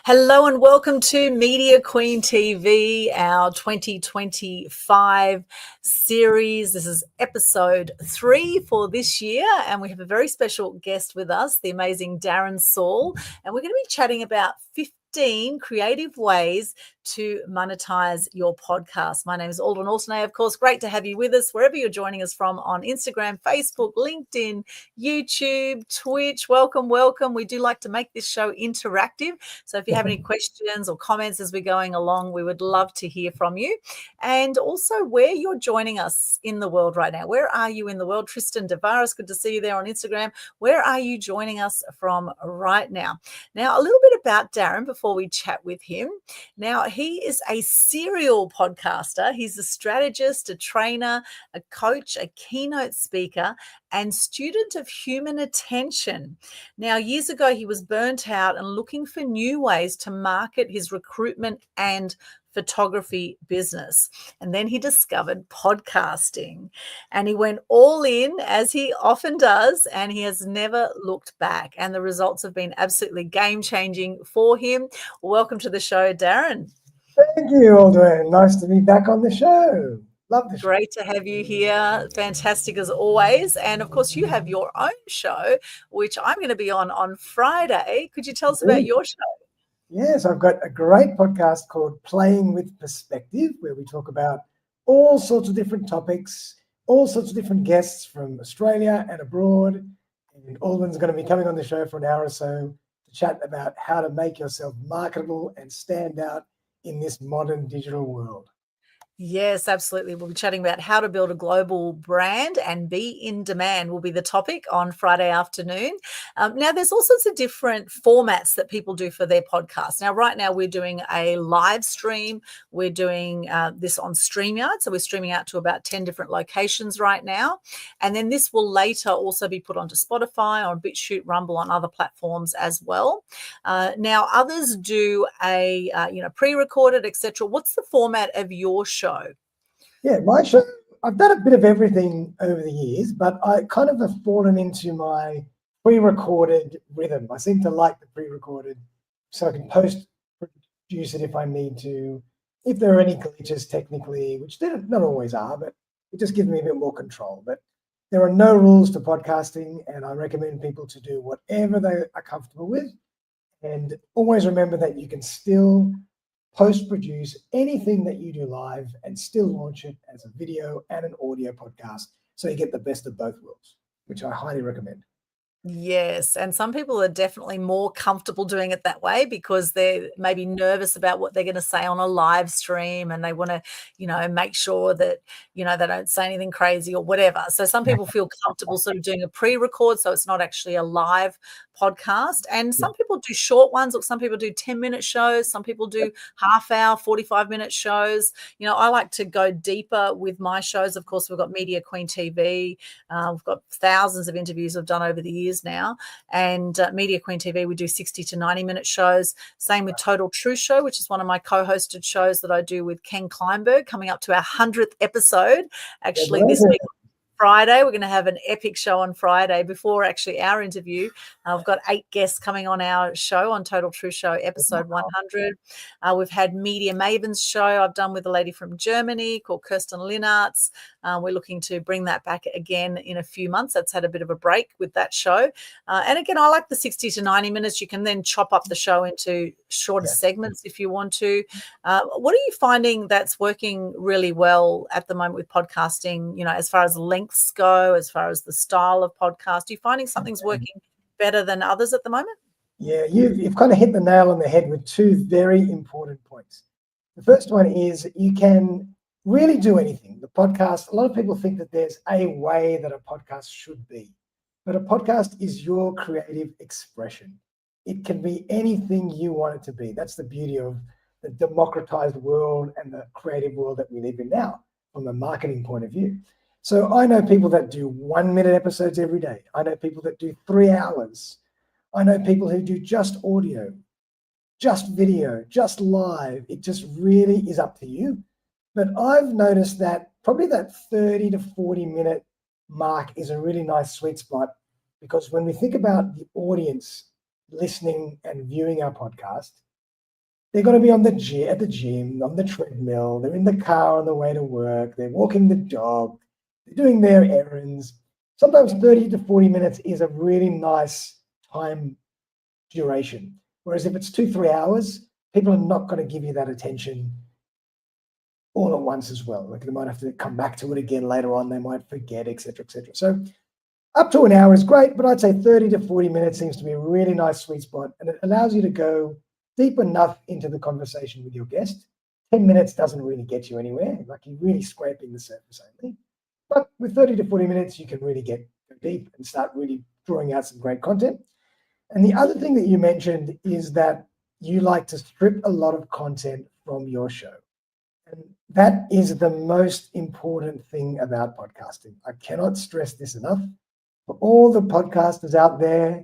Hello and welcome to Media Queen TV, our 2025 series. This is episode 3 for this year, and we have a very special guest with us, the amazing Darren Saul, and we're going to be chatting about 15 creative ways to monetize your podcast. My name is Aldrin Altonay, of course. Great to have you with us wherever you're joining us from on Instagram, Facebook, LinkedIn, YouTube, Twitch. Welcome. We do like to make this show interactive. So if you have any questions or comments as we're going along, we would love to hear from you. And also where you're joining us in the world right now. Where are you in the world? Tristan Devaris, good to see you there on Instagram. Where are you joining us from right now? Now, a little bit about Darren before we chat with him. Now, he is a serial podcaster. He's a strategist, a trainer, a coach, a keynote speaker, and student of human attention. Now, years ago, he was burnt out and looking for new ways to market his recruitment and photography business. And then he discovered podcasting and he went all in, as he often does, and he has never looked back. And the results have been absolutely game-changing for him. Welcome to the show, Darren. Thank you, Aldrin. Nice to be back on the show. Love the show. Great to have you here. Fantastic as always. And of course, you have your own show, which I'm going to be on Friday. Could you tell us about your show? Yes, I've got a great podcast called Playing with Perspective, where we talk about all sorts of different topics, all sorts of different guests from Australia and abroad. And Aldrin's going to be coming on the show for an hour or so to chat about how to make yourself marketable and stand out in this modern digital world. Yes, absolutely. We'll be chatting about how to build a global brand and be in demand will be the topic on Friday afternoon. Now, there's all sorts of different formats that people do for their podcast. Now, right now, we're doing a live stream. We're doing this on StreamYard. So we're streaming out to about 10 different locations right now. And then this will later also be put onto Spotify or BitChute, Rumble, on other platforms as well. Now, others do a pre-recorded, etc. What's the format of your show? Yeah, my show, I've done a bit of everything over the years, but I kind of have fallen into my pre-recorded rhythm. I seem to like the pre-recorded, so I can post-produce it if I need to. If there are any glitches technically, which there not always are, but it just gives me a bit more control. But there are no rules to podcasting, and I recommend people to do whatever they are comfortable with. And always remember that you can still post-produce anything that you do live and still launch it as a video and an audio podcast, so you get the best of both worlds, which I highly recommend. Yes, and some people are definitely more comfortable doing it that way because they're maybe nervous about what they're going to say on a live stream, and they want to, make sure that, they don't say anything crazy or whatever. So some people feel comfortable sort of doing a pre-record, so it's not actually a live podcast. And some people do short ones, or some people do 10-minute shows. Some people do half-hour, 45-minute shows. I like to go deeper with my shows. Of course, we've got Media Queen TV. We've got thousands of interviews I've done over the years now, and Media Queen TV, we do 60 to 90-minute shows. Same with Total Truth Show, which is one of my co-hosted shows that I do with Ken Kleinberg, coming up to our 100th episode actually this week. Friday, we're going to have an epic show on Friday before actually our interview. We've got 8 guests coming on our show on Total Truth Show episode 100. We've had Media Mavens show I've done with a lady from Germany called Kirsten Linartz. We're looking to bring that back again in a few months. That's had a bit of a break with that show. And again, I like the 60 to 90 minutes. You can then chop up the show into shorter segments if you want to. What are you finding that's working really well at the moment with podcasting, as far as lengths go, as far as the style of podcast? Are you finding something's working better than others at the moment? Yeah, you've kind of hit the nail on the head with 2 very important points. The first one is you can really do anything. The podcast, a lot of people think that there's a way that a podcast should be, but a podcast is your creative expression. It can be anything you want it to be. That's the beauty of the democratized world and the creative world that we live in now from a marketing point of view. So I know people that do 1-minute episodes every day. I know people that do 3 hours. I know people who do just audio, just video, just live. It just really is up to you. But I've noticed that probably that 30 to 40-minute mark is a really nice sweet spot, because when we think about the audience listening and viewing our podcast, they're going to be at the gym, on the treadmill, they're in the car on the way to work, they're walking the dog, they're doing their errands. Sometimes 30 to 40 minutes is a really nice time duration. Whereas if it's 2, 3 hours, people are not going to give you that attention all at once as well. Like they might have to come back to it again later on, they might forget, etc., etc. So up to an hour is great, but I'd say 30 to 40 minutes seems to be a really nice sweet spot, and it allows you to go deep enough into the conversation with your guest. 10 minutes doesn't really get you anywhere, like you're really scraping the surface only. But with 30 to 40 minutes, you can really get deep and start really drawing out some great content. And the other thing that you mentioned is that you like to strip a lot of content from your show. And that is the most important thing about podcasting. I cannot stress this enough. For all the podcasters out there,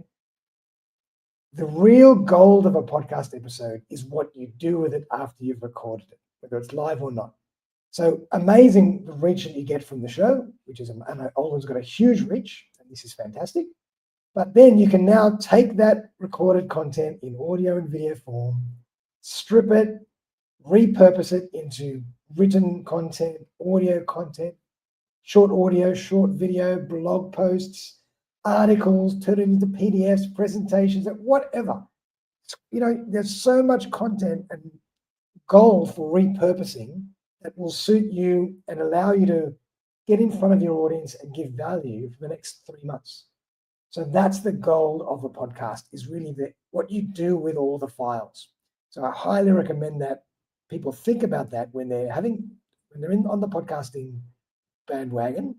the real gold of a podcast episode is what you do with it after you've recorded it, whether it's live or not. So amazing the reach that you get from the show, which is, and Olden's got a huge reach, and this is fantastic. But then you can now take that recorded content in audio and video form, strip it, repurpose it into written content, audio content, short audio, short video, blog posts, articles, turn it into PDFs, presentations, whatever. There's so much content and gold for repurposing that will suit you and allow you to get in front of your audience and give value for the next 3 months. So that's the goal of a podcast, is really what you do with all the files. So I highly recommend that people think about that when they're on the podcasting bandwagon.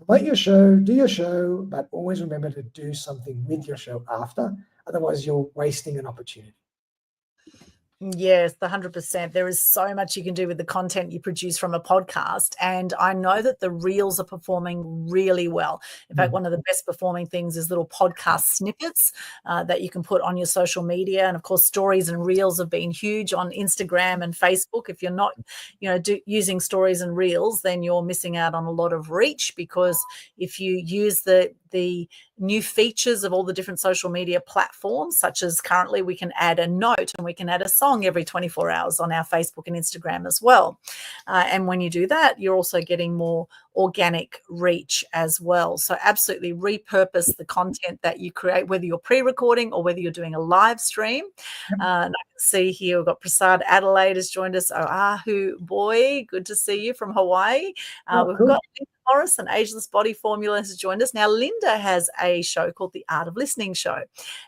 Promote your show, do your show, but always remember to do something with your show after. Otherwise, you're wasting an opportunity. Yes, the 100%. There is so much you can do with the content you produce from a podcast. And I know that the reels are performing really well. In fact, one of the best performing things is little podcast snippets that you can put on your social media. And of course, stories and reels have been huge on Instagram and Facebook. If you're not, using stories and reels, then you're missing out on a lot of reach, because if you use the new features of all the different social media platforms, such as currently we can add a note and we can add a song every 24 hours on our Facebook and Instagram as well. And when you do that, you're also getting more organic reach as well. So absolutely repurpose the content that you create, whether you're pre-recording or whether you're doing a live stream. And I can see here we've got Prasad Adelaide has joined us. Oahu boy, good to see you from Hawaii. We've got Morris, an Ageless Body Formula, has joined us. Now, Linda has a show called The Art of Listening Show,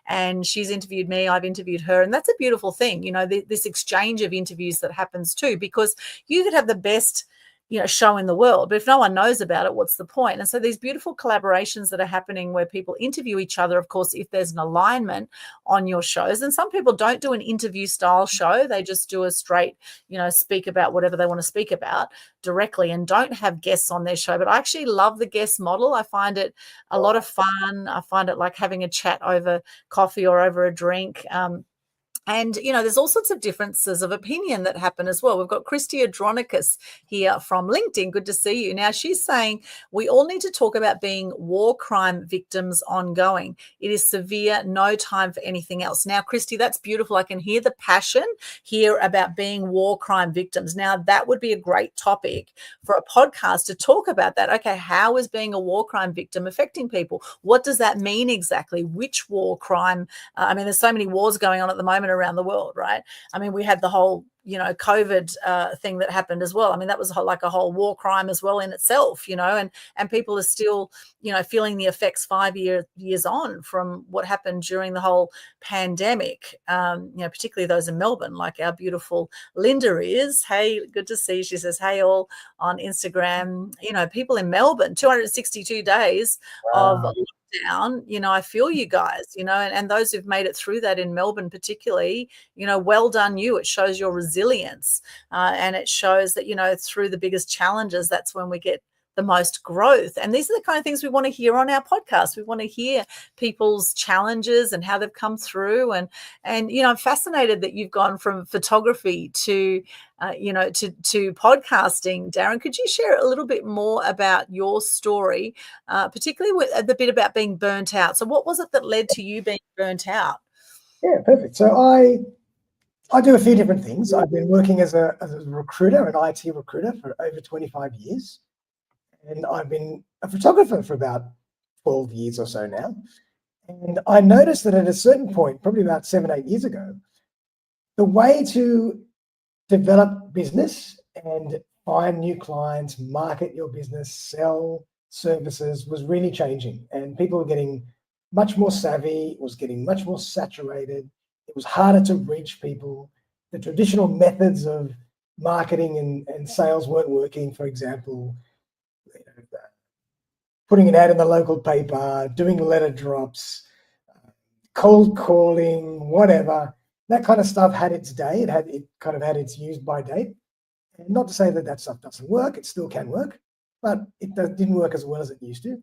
and she's interviewed me. I've interviewed her, and that's a beautiful thing, this exchange of interviews that happens too, because you could have the best show in the world, but if no one knows about it, what's the point? And so these beautiful collaborations that are happening where people interview each other, of course, if there's an alignment on your shows. And some people don't do an interview style show, they just do a straight speak about whatever they want to speak about directly and don't have guests on their show. But I actually love the guest model. I find it a lot of fun. I find it like having a chat over coffee or over a drink. And, there's all sorts of differences of opinion that happen as well. We've got Christy Adronicus here from LinkedIn. Good to see you. Now, she's saying we all need to talk about being war crime victims ongoing. It is severe, no time for anything else. Now, Christy, that's beautiful. I can hear the passion here about being war crime victims. Now, that would be a great topic for a podcast to talk about that. Okay, how is being a war crime victim affecting people? What does that mean exactly? Which war crime? There's so many wars going on at the moment around the world, right? We had the whole COVID thing that happened as well. That was like a whole war crime as well in itself, and people are still feeling the effects 5 years on from what happened during the whole pandemic, particularly those in Melbourne, like our beautiful Linda is. Hey, good to see you. She says, hey all, on Instagram. People in Melbourne, 262 days of down, I feel you guys, and those who've made it through that in Melbourne particularly, well done you. It shows your resilience, and it shows that, through the biggest challenges, that's when we get the most growth. And these are the kind of things we want to hear on our podcast. We want to hear people's challenges and how they've come through. And I'm fascinated that you've gone from photography to podcasting. Darren, could you share a little bit more about your story, particularly with the bit about being burnt out? So what was it that led to you being burnt out? Yeah, perfect. So I I do a few different things. I've been working as a recruiter, an IT recruiter for over 25 years. And I've been a photographer for about 12 years or so now. And I noticed that at a certain point, probably about 7, 8 years ago, the way to develop business and find new clients, market your business, sell services was really changing. And people were getting much more savvy, it was getting much more saturated. It was harder to reach people. The traditional methods of marketing and sales weren't working. For example, putting an ad in the local paper, doing letter drops, cold calling, whatever. That kind of stuff had its day. It kind of had its use by date. And not to say that that stuff doesn't work. It still can work, but didn't work as well as it used to.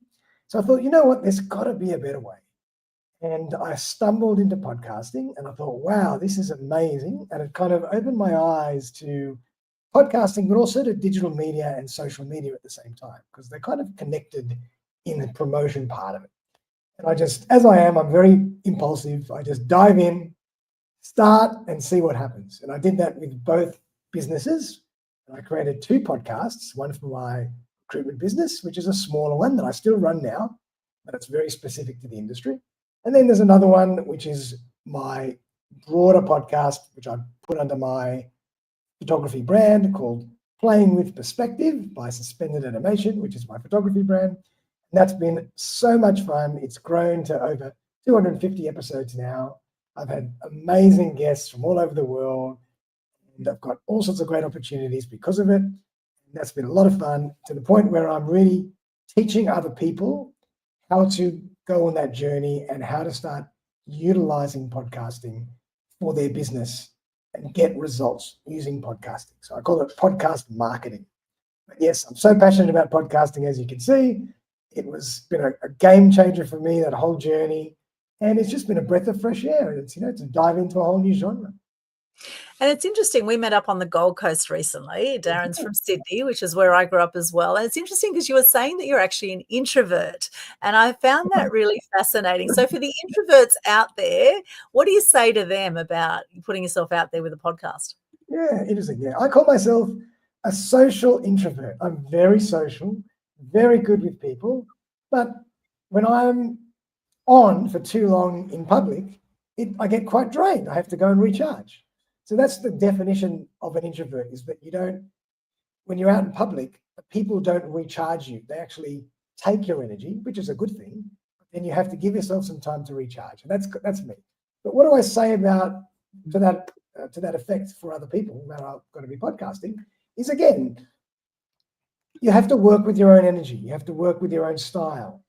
So I thought, you know what? There's got to be a better way. And I stumbled into podcasting and I thought, wow, this is amazing. And it kind of opened my eyes to podcasting, but also to digital media and social media at the same time, because they're kind of connected in the promotion part of it. And I just, as I am, I'm very impulsive. I just dive in, start and see what happens. And I did that with both businesses. And I created 2 podcasts, one for my recruitment business, which is a smaller one that I still run now, but it's very specific to the industry. And then there's another one, which is my broader podcast, which I put under my photography brand called Playing with Perspective by Suspended Animation, which is my photography brand. And that's been so much fun. It's grown to over 250 episodes now. I've had amazing guests from all over the world, and I've got all sorts of great opportunities because of it. And that's been a lot of fun, to the point where I'm really teaching other people how to go on that journey and how to start utilizing podcasting for their business and get results using podcasting. So I call it podcast marketing. But yes, I'm so passionate about podcasting, as you can see. It was been a game changer for me, that whole journey. And it's just been a breath of fresh air. It's, to dive into a whole new genre. And it's interesting, we met up on the Gold Coast recently. Darren's from Sydney, which is where I grew up as well. And it's interesting because you were saying that you're actually an introvert. And I found that really fascinating. So for the introverts out there, what do you say to them about putting yourself out there with a podcast? Yeah, interesting. Yeah, I call myself a social introvert. I'm very social, very good with people. But when I'm on for too long in public, I get quite drained. I have to go and recharge. So that's the definition of an introvert, is that when you're out in public, people don't recharge you. They actually take your energy, which is a good thing. Then you have to give yourself some time to recharge. And that's me. But what do I say about to that effect for other people that are going to be podcasting is, again, you have to work with your own energy. You have to work with your own style.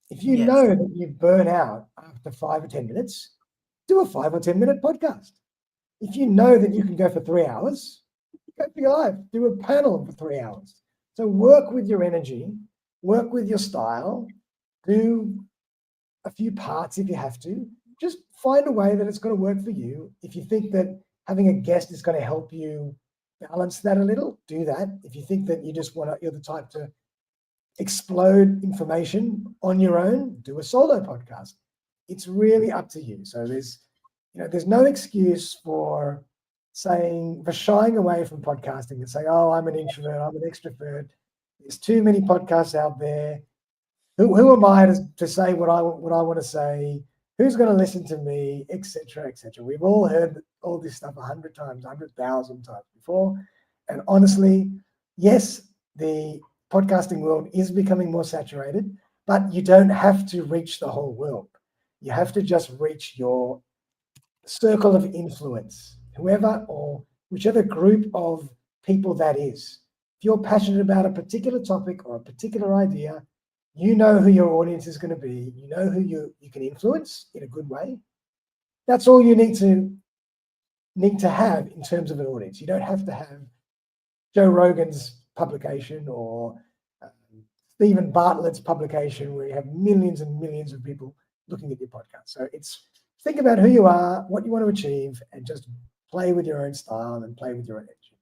If you know that you burn out after 5 or 10 minutes, do a 5 or 10 minute podcast. If you know that you can go for 3 hours, go for your life. Do a panel for 3 hours. So work with your energy, work with your style, do a few parts if you have to. Just find a way that it's going to work for you. If you think that having a guest is going to help you balance that a little, do that. If you think that you're the type to explode information on your own, do a solo podcast. It's really up to you. So there's no excuse for shying away from podcasting and saying, oh, I'm an introvert, I'm an extrovert. There's too many podcasts out there. Who am I to say what I want to say? Who's going to listen to me, etc., etc. We've all heard all this stuff 100 times, 100,000 times before. And honestly, yes, the podcasting world is becoming more saturated, but you don't have to reach the whole world. You have to just reach your circle of influence, whoever or whichever group of people that is. If you're passionate about a particular topic or a particular idea, you know who your audience is going to be. You know who you can influence in a good way. That's all you need to have in terms of an audience. You don't have to have Joe Rogan's publication or Stephen Bartlett's publication where you have millions and millions of people looking at your podcast. So think about who you are, what you want to achieve, and just play with your own style and play with your own energy.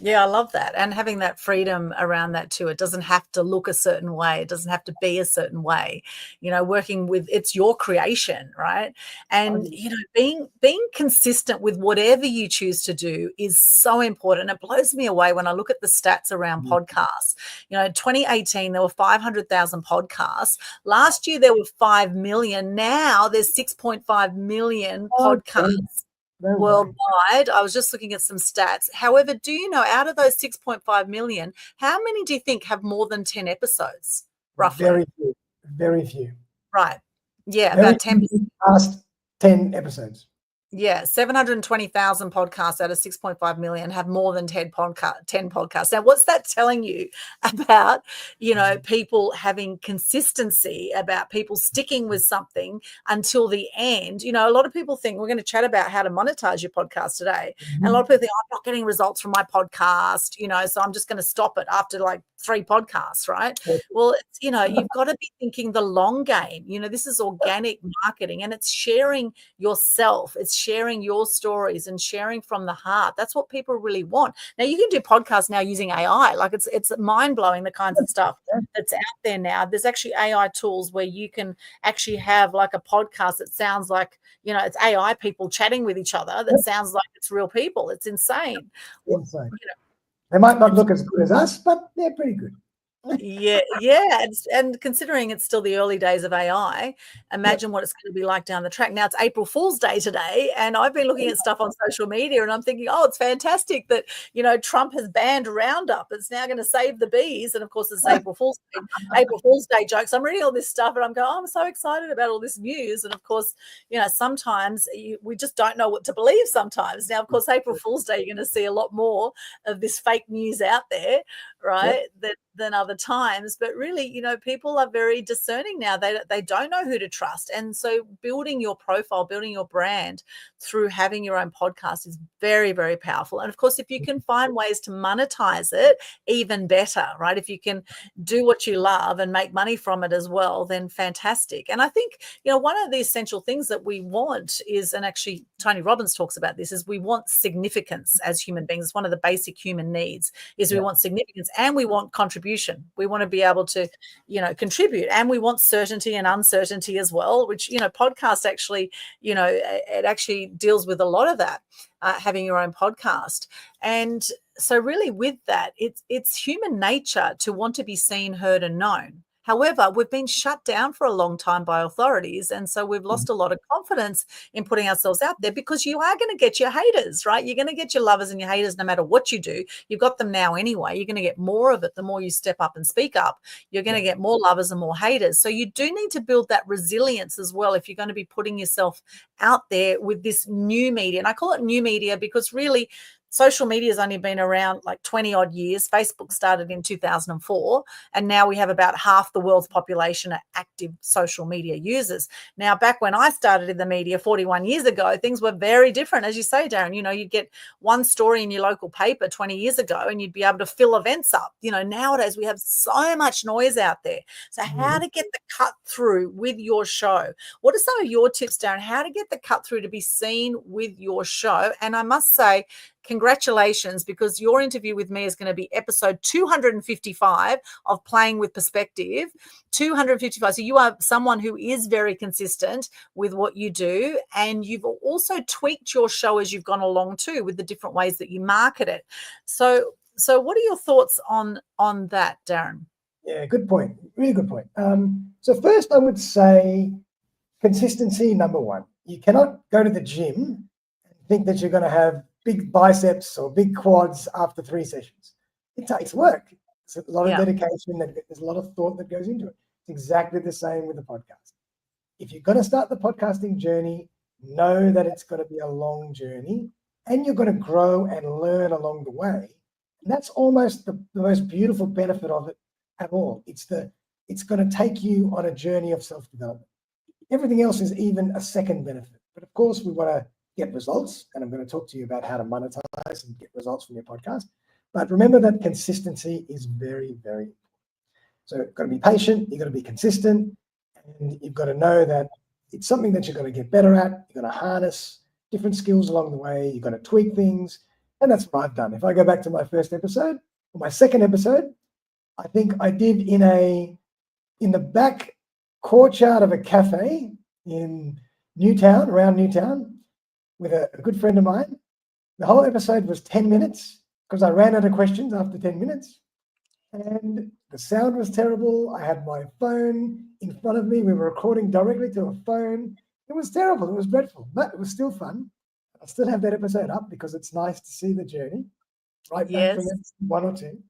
Yeah, I love that. And having that freedom around that too. It doesn't have to look a certain way. It doesn't have to be a certain way. Working with it's your creation, right? And being consistent with whatever you choose to do is so important. It blows me away when I look at the stats around podcasts. 2018 there were 500,000 podcasts. Last year there were 5 million. Now there's 6.5 million podcasts worldwide. I was just looking at some stats. However, do you know out of those 6.5 million, how many do you think have more than 10 episodes, roughly? Very few. Very few. Right. Yeah, Very about 10%. few past 10 episodes. Yeah, 720,000 podcasts out of 6.5 million have more than 10 podcasts. Now, what's that telling you about, people having consistency, about people sticking with something until the end? A lot of people think we're going to chat about how to monetize your podcast today. And a lot of people think, I'm not getting results from my podcast, so I'm just going to stop it after like 3 podcasts, right? Well, you've got to be thinking the long game. This is organic marketing and it's sharing yourself. It's sharing your stories and sharing from the heart. That's what people really want. Now you can do podcasts now using AI. Like it's mind-blowing the kinds of stuff that's out there now. There's actually AI tools where you can actually have like a podcast that sounds like, it's AI people chatting with each other that sounds like it's real people. It's insane. Insane. They might not look as good as us, but they're pretty good. Yeah. And considering it's still the early days of AI, imagine what it's going to be like down the track. Now it's April Fool's Day today, and I've been looking at stuff on social media and I'm thinking, it's fantastic that, Trump has banned Roundup. It's now going to save the bees. And of course, it's April Fool's Day jokes. I'm reading all this stuff and I'm going, I'm so excited about all this news. And of course, sometimes we just don't know what to believe sometimes. Now, of course, April Fool's Day, you're going to see a lot more of this fake news out there, right? Than other times. But really, people are very discerning now. They don't know who to trust. And so building your profile, building your brand through having your own podcast is very, very powerful. And of course, if you can find ways to monetize it, even better, right? If you can do what you love and make money from it as well, then fantastic. And I think, one of the essential things that we want is, and actually Tony Robbins talks about this, is we want significance as human beings. It's one of the basic human needs is we want significance and we want contribution. We want to be able to, contribute, and we want certainty and uncertainty as well, which, podcast actually, it actually deals with a lot of that, having your own podcast. And so really with that, it's human nature to want to be seen, heard, and known. However, we've been shut down for a long time by authorities. And so we've lost a lot of confidence in putting ourselves out there, because you are going to get your haters, right? You're going to get your lovers and your haters no matter what you do. You've got them now anyway. You're going to get more of it the more you step up and speak up. You're going to get more lovers and more haters. So you do need to build that resilience as well if you're going to be putting yourself out there with this new media. And I call it new media because really, social media has only been around like 20 odd years. Facebook started in 2004, and now we have about half the world's population are active social media users. Now, back when I started in the media 41 years ago, things were very different. As you say, Darren, you'd get one story in your local paper 20 years ago and you'd be able to fill events up. Nowadays we have so much noise out there. So how to get the cut through with your show? What are some of your tips, Darren, how to get the cut through to be seen with your show? And I must say, congratulations, because your interview with me is going to be episode 255 of Playing with Perspective. 255. So you are someone who is very consistent with what you do, and you've also tweaked your show as you've gone along too, with the different ways that you market it. So what are your thoughts on that, Darren? Yeah, good point. Really good point. So first I would say consistency, number one. You cannot go to the gym and think that you're going to have big biceps or big quads after 3 sessions. It takes work. It's a lot of dedication. There's a lot of thought that goes into it. It's exactly the same with the podcast. If you're going to start the podcasting journey, know that it's going to be a long journey, and you're going to grow and learn along the way. And that's almost the most beautiful benefit of it at all. It's going to take you on a journey of self-development. Everything else is even a second benefit. But of course, we want to get results, and I'm going to talk to you about how to monetize and get results from your podcast. But remember that consistency is very, very important. So you've got to be patient, you've got to be consistent, and you've got to know that it's something that you're going to get better at. You're going to harness different skills along the way. You're going to tweak things. And that's what I've done. If I go back to my first episode or my second episode, I think I did in the back courtyard of a cafe in Newtown, around Newtown, with a good friend of mine. The whole episode was 10 minutes because I ran out of questions after 10 minutes. And the sound was terrible. I had my phone in front of me. We were recording directly to a phone. It was terrible. It was dreadful, but it was still fun. I still have that episode up because it's nice to see the journey right back from Yes. episode 1 or 2.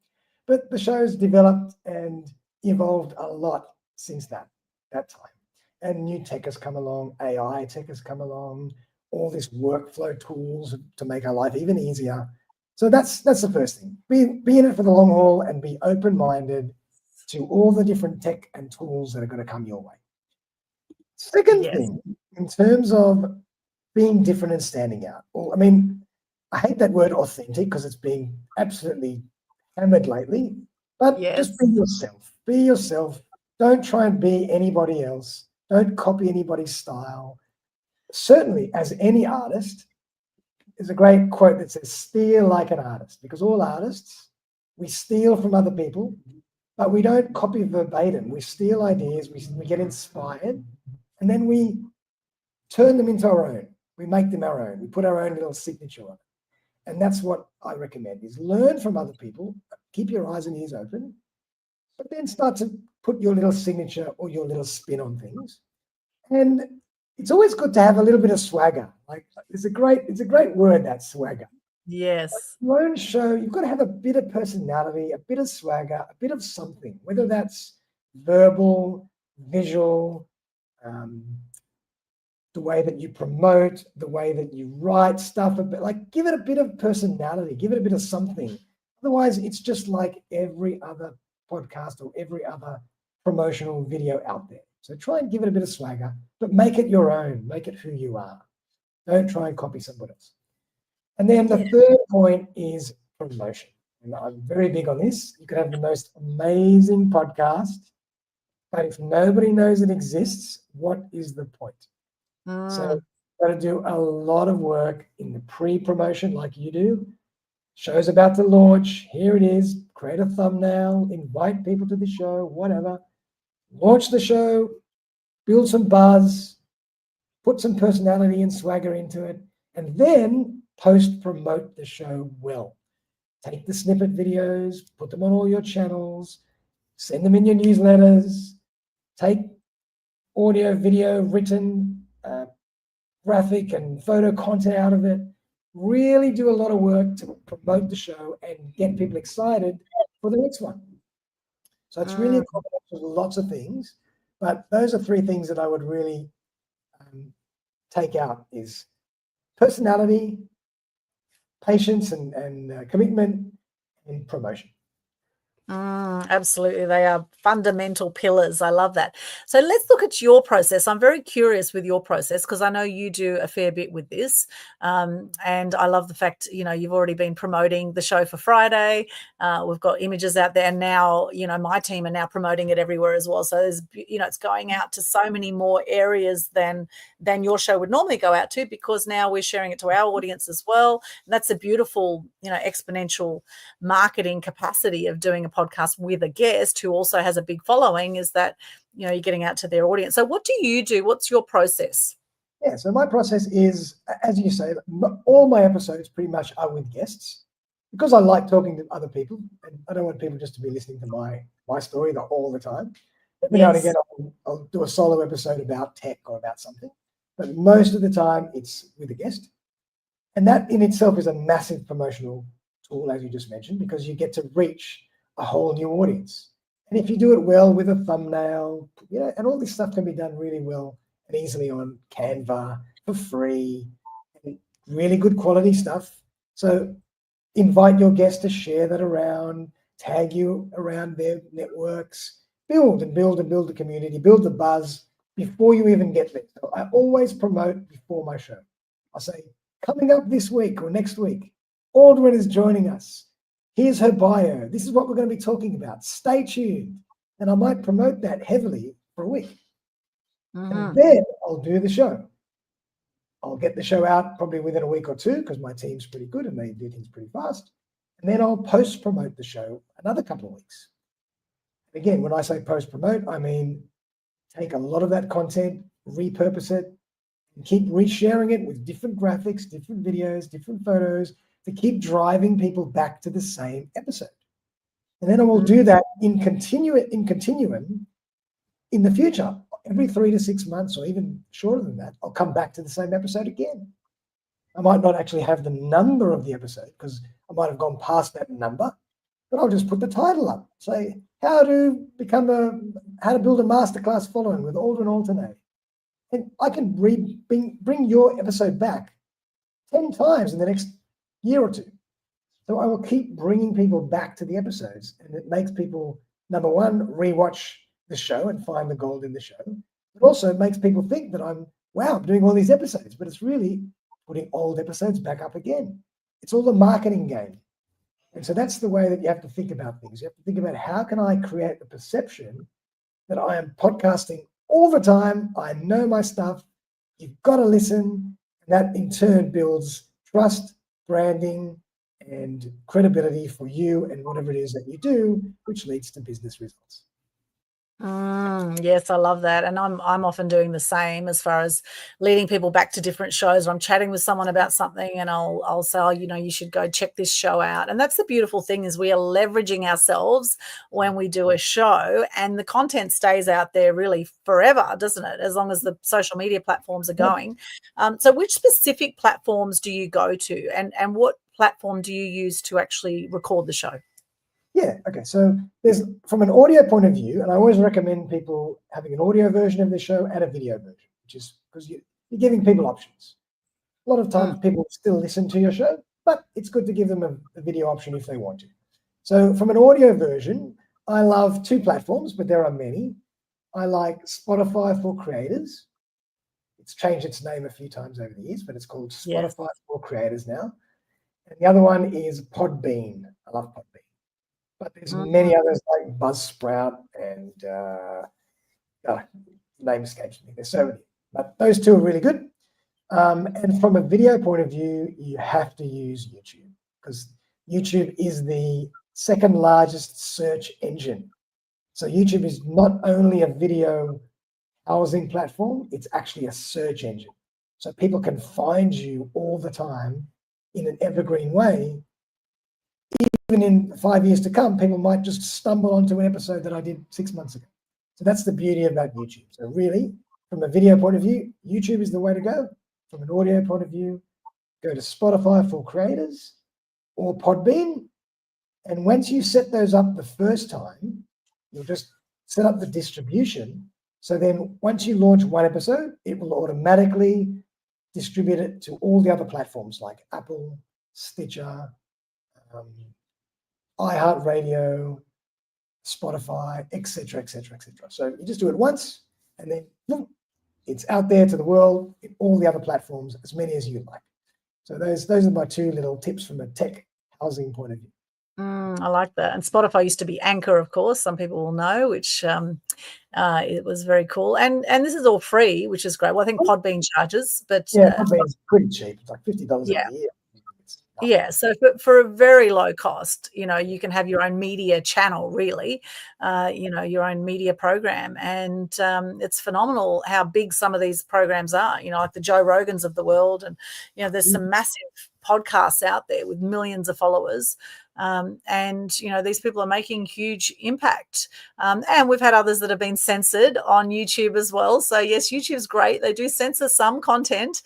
But the show's developed and evolved a lot since that time. And new tech has come along, AI tech has come along, all these workflow tools to make our life even easier. So that's the first thing. Be in it for the long haul and be open-minded to all the different tech and tools that are going to come your way. Second Yes. thing, in terms of being different and standing out. Well, I mean, I hate that word authentic because it's being absolutely hammered lately, but Yes. just be yourself. Be yourself. Don't try and be anybody else. Don't copy anybody's style. Certainly, as any artist, there's a great quote that says, steal like an artist, because all artists, we steal from other people, but we don't copy verbatim. We steal ideas, we get inspired, and then we turn them into our own. We make them our own. We put our own little signature on it. And that's what I recommend is learn from other people, keep your eyes and ears open, but then start to put your little signature or your little spin on things. And it's always good to have a little bit of swagger. Like it's a great word, that swagger. Yes. Your own show, you've got to have a bit of personality, a bit of swagger, a bit of something, whether that's verbal, visual, the way that you promote, the way that you write stuff, but like give it a bit of personality, give it a bit of something. Otherwise, it's just like every other podcast or every other promotional video out there. So try and give it a bit of swagger, but make it your own, make it who you are. Don't try and copy somebody else. And then the third point is promotion. And I'm very big on this. You could have the most amazing podcast, but if nobody knows it exists, what is the point? So you've got to do a lot of work in the pre-promotion like you do. Show's about to launch. Here it is. Create a thumbnail, invite people to the show, whatever. Launch the show, build some buzz, put some personality and swagger into it, and then post-promote the show well. Take the snippet videos, put them on all your channels, send them in your newsletters, take audio, video, written, graphic and photo content out of it. Really do a lot of work to promote the show and get people excited for the next one. So it's really a combination of lots of things, but those are 3 things that I would really take out is personality, patience and commitment, and promotion. Absolutely. They are fundamental pillars. I love that. So let's look at your process. I'm very curious with your process because I know you do a fair bit with this. And I love the fact, you've already been promoting the show for Friday. We've got images out there. And now, my team are now promoting it everywhere as well. So there's, it's going out to so many more areas than your show would normally go out to, because now we're sharing it to our audience as well. And that's a beautiful, exponential marketing capacity of doing a podcast with a guest who also has a big following, is that you're getting out to their audience. So what do you do? What's your process? Yeah, so my process is, as you say, all my episodes pretty much are with guests because I like talking to other people, and I don't want people just to be listening to my story all the time. Every now and again, I'll do a solo episode about tech or about something, but most of the time it's with a guest, and that in itself is a massive promotional tool, as you just mentioned, because you get to reach a whole new audience. And if you do it well with a thumbnail, and all this stuff can be done really well and easily on Canva for free, and really good quality stuff. So invite your guests to share that around, tag you around their networks, build and build and build the community, build the buzz before you even get there. So I always promote before my show. I say, coming up this week or next week, Aldrin is joining us. Here's her bio. This is what we're going to be talking about. Stay tuned. And I might promote that heavily for a week. And then I'll do the show. I'll get the show out probably within a week or two because my team's pretty good and they do things pretty fast. And then I'll post promote the show another couple of weeks. Again, when I say post promote, I mean take a lot of that content, repurpose it, and keep resharing it with different graphics, different videos, different photos to keep driving people back to the same episode. And then I will do that in continuum in the future. Every 3 to 6 months or even shorter than that, I'll come back to the same episode again. I might not actually have the number of the episode because I might have gone past that number, but I'll just put the title up. Say, how to build a masterclass following with Aldrin Alternate. And I can bring your episode back 10 times in the next year or two. So I will keep bringing people back to the episodes, and it makes people, number one, rewatch the show and find the gold in the show. It also makes people think that I'm doing all these episodes, but it's really putting old episodes back up again. It's all the marketing game. And so that's the way that you have to think about things. You have to think about how can I create the perception that I am podcasting all the time. I know my stuff. You've got to listen. And that in turn builds trust, branding, and credibility for you and whatever it is that you do, which leads to business results. Yes, I love that. And I'm often doing the same as far as leading people back to different shows. I'm chatting with someone about something and I'll say, oh, you should go check this show out. And that's the beautiful thing is we are leveraging ourselves when we do a show and the content stays out there really forever, doesn't it? As long as the social media platforms are going. So which specific platforms do you go to and what platform do you use to actually record the show? Yeah, okay. So there's from an audio point of view, and I always recommend people having an audio version of the show and a video version, which is because you're giving people options. A lot of times people still listen to your show, but it's good to give them a video option if they want to. So from an audio version, I love two platforms, but there are many. I like Spotify for Creators. It's changed its name a few times over the years, but it's called Spotify for Creators now. And the other one is Podbean. I love Podbean. But there's many others like Buzzsprout and name escapes me. There's so many, but those two are really good. And from a video point of view, you have to use YouTube because YouTube is the second largest search engine. So YouTube is not only a video housing platform, it's actually a search engine. So people can find you all the time in an evergreen way. Even in 5 years to come, people might just stumble onto an episode that I did 6 months ago. So that's the beauty about YouTube. So really, from a video point of view, YouTube is the way to go. From an audio point of view, go to Spotify for Creators or Podbean. And once you set those up the first time, you'll just set up the distribution. So then once you launch one episode, it will automatically distribute it to all the other platforms like Apple, Stitcher, iHeartRadio, Spotify, etc., etc., etc. So you just do it once, and then boom, it's out there to the world in all the other platforms, as many as you like. So those are my two little tips from a tech housing point of view. I like that. And Spotify used to be Anchor, of course. Some people will know, which it was very cool. And this is all free, which is great. Well, I think Podbean charges, but Podbean's pretty cheap. It's like $50 a year. Yeah, so for a very low cost, you can have your own media channel, really, your own media program. And it's phenomenal how big some of these programs are, like the Joe Rogans of the world. And, there's some massive podcasts out there with millions of followers. And these people are making huge impact. And we've had others that have been censored on YouTube as well. So yes, YouTube's great. They do censor some content.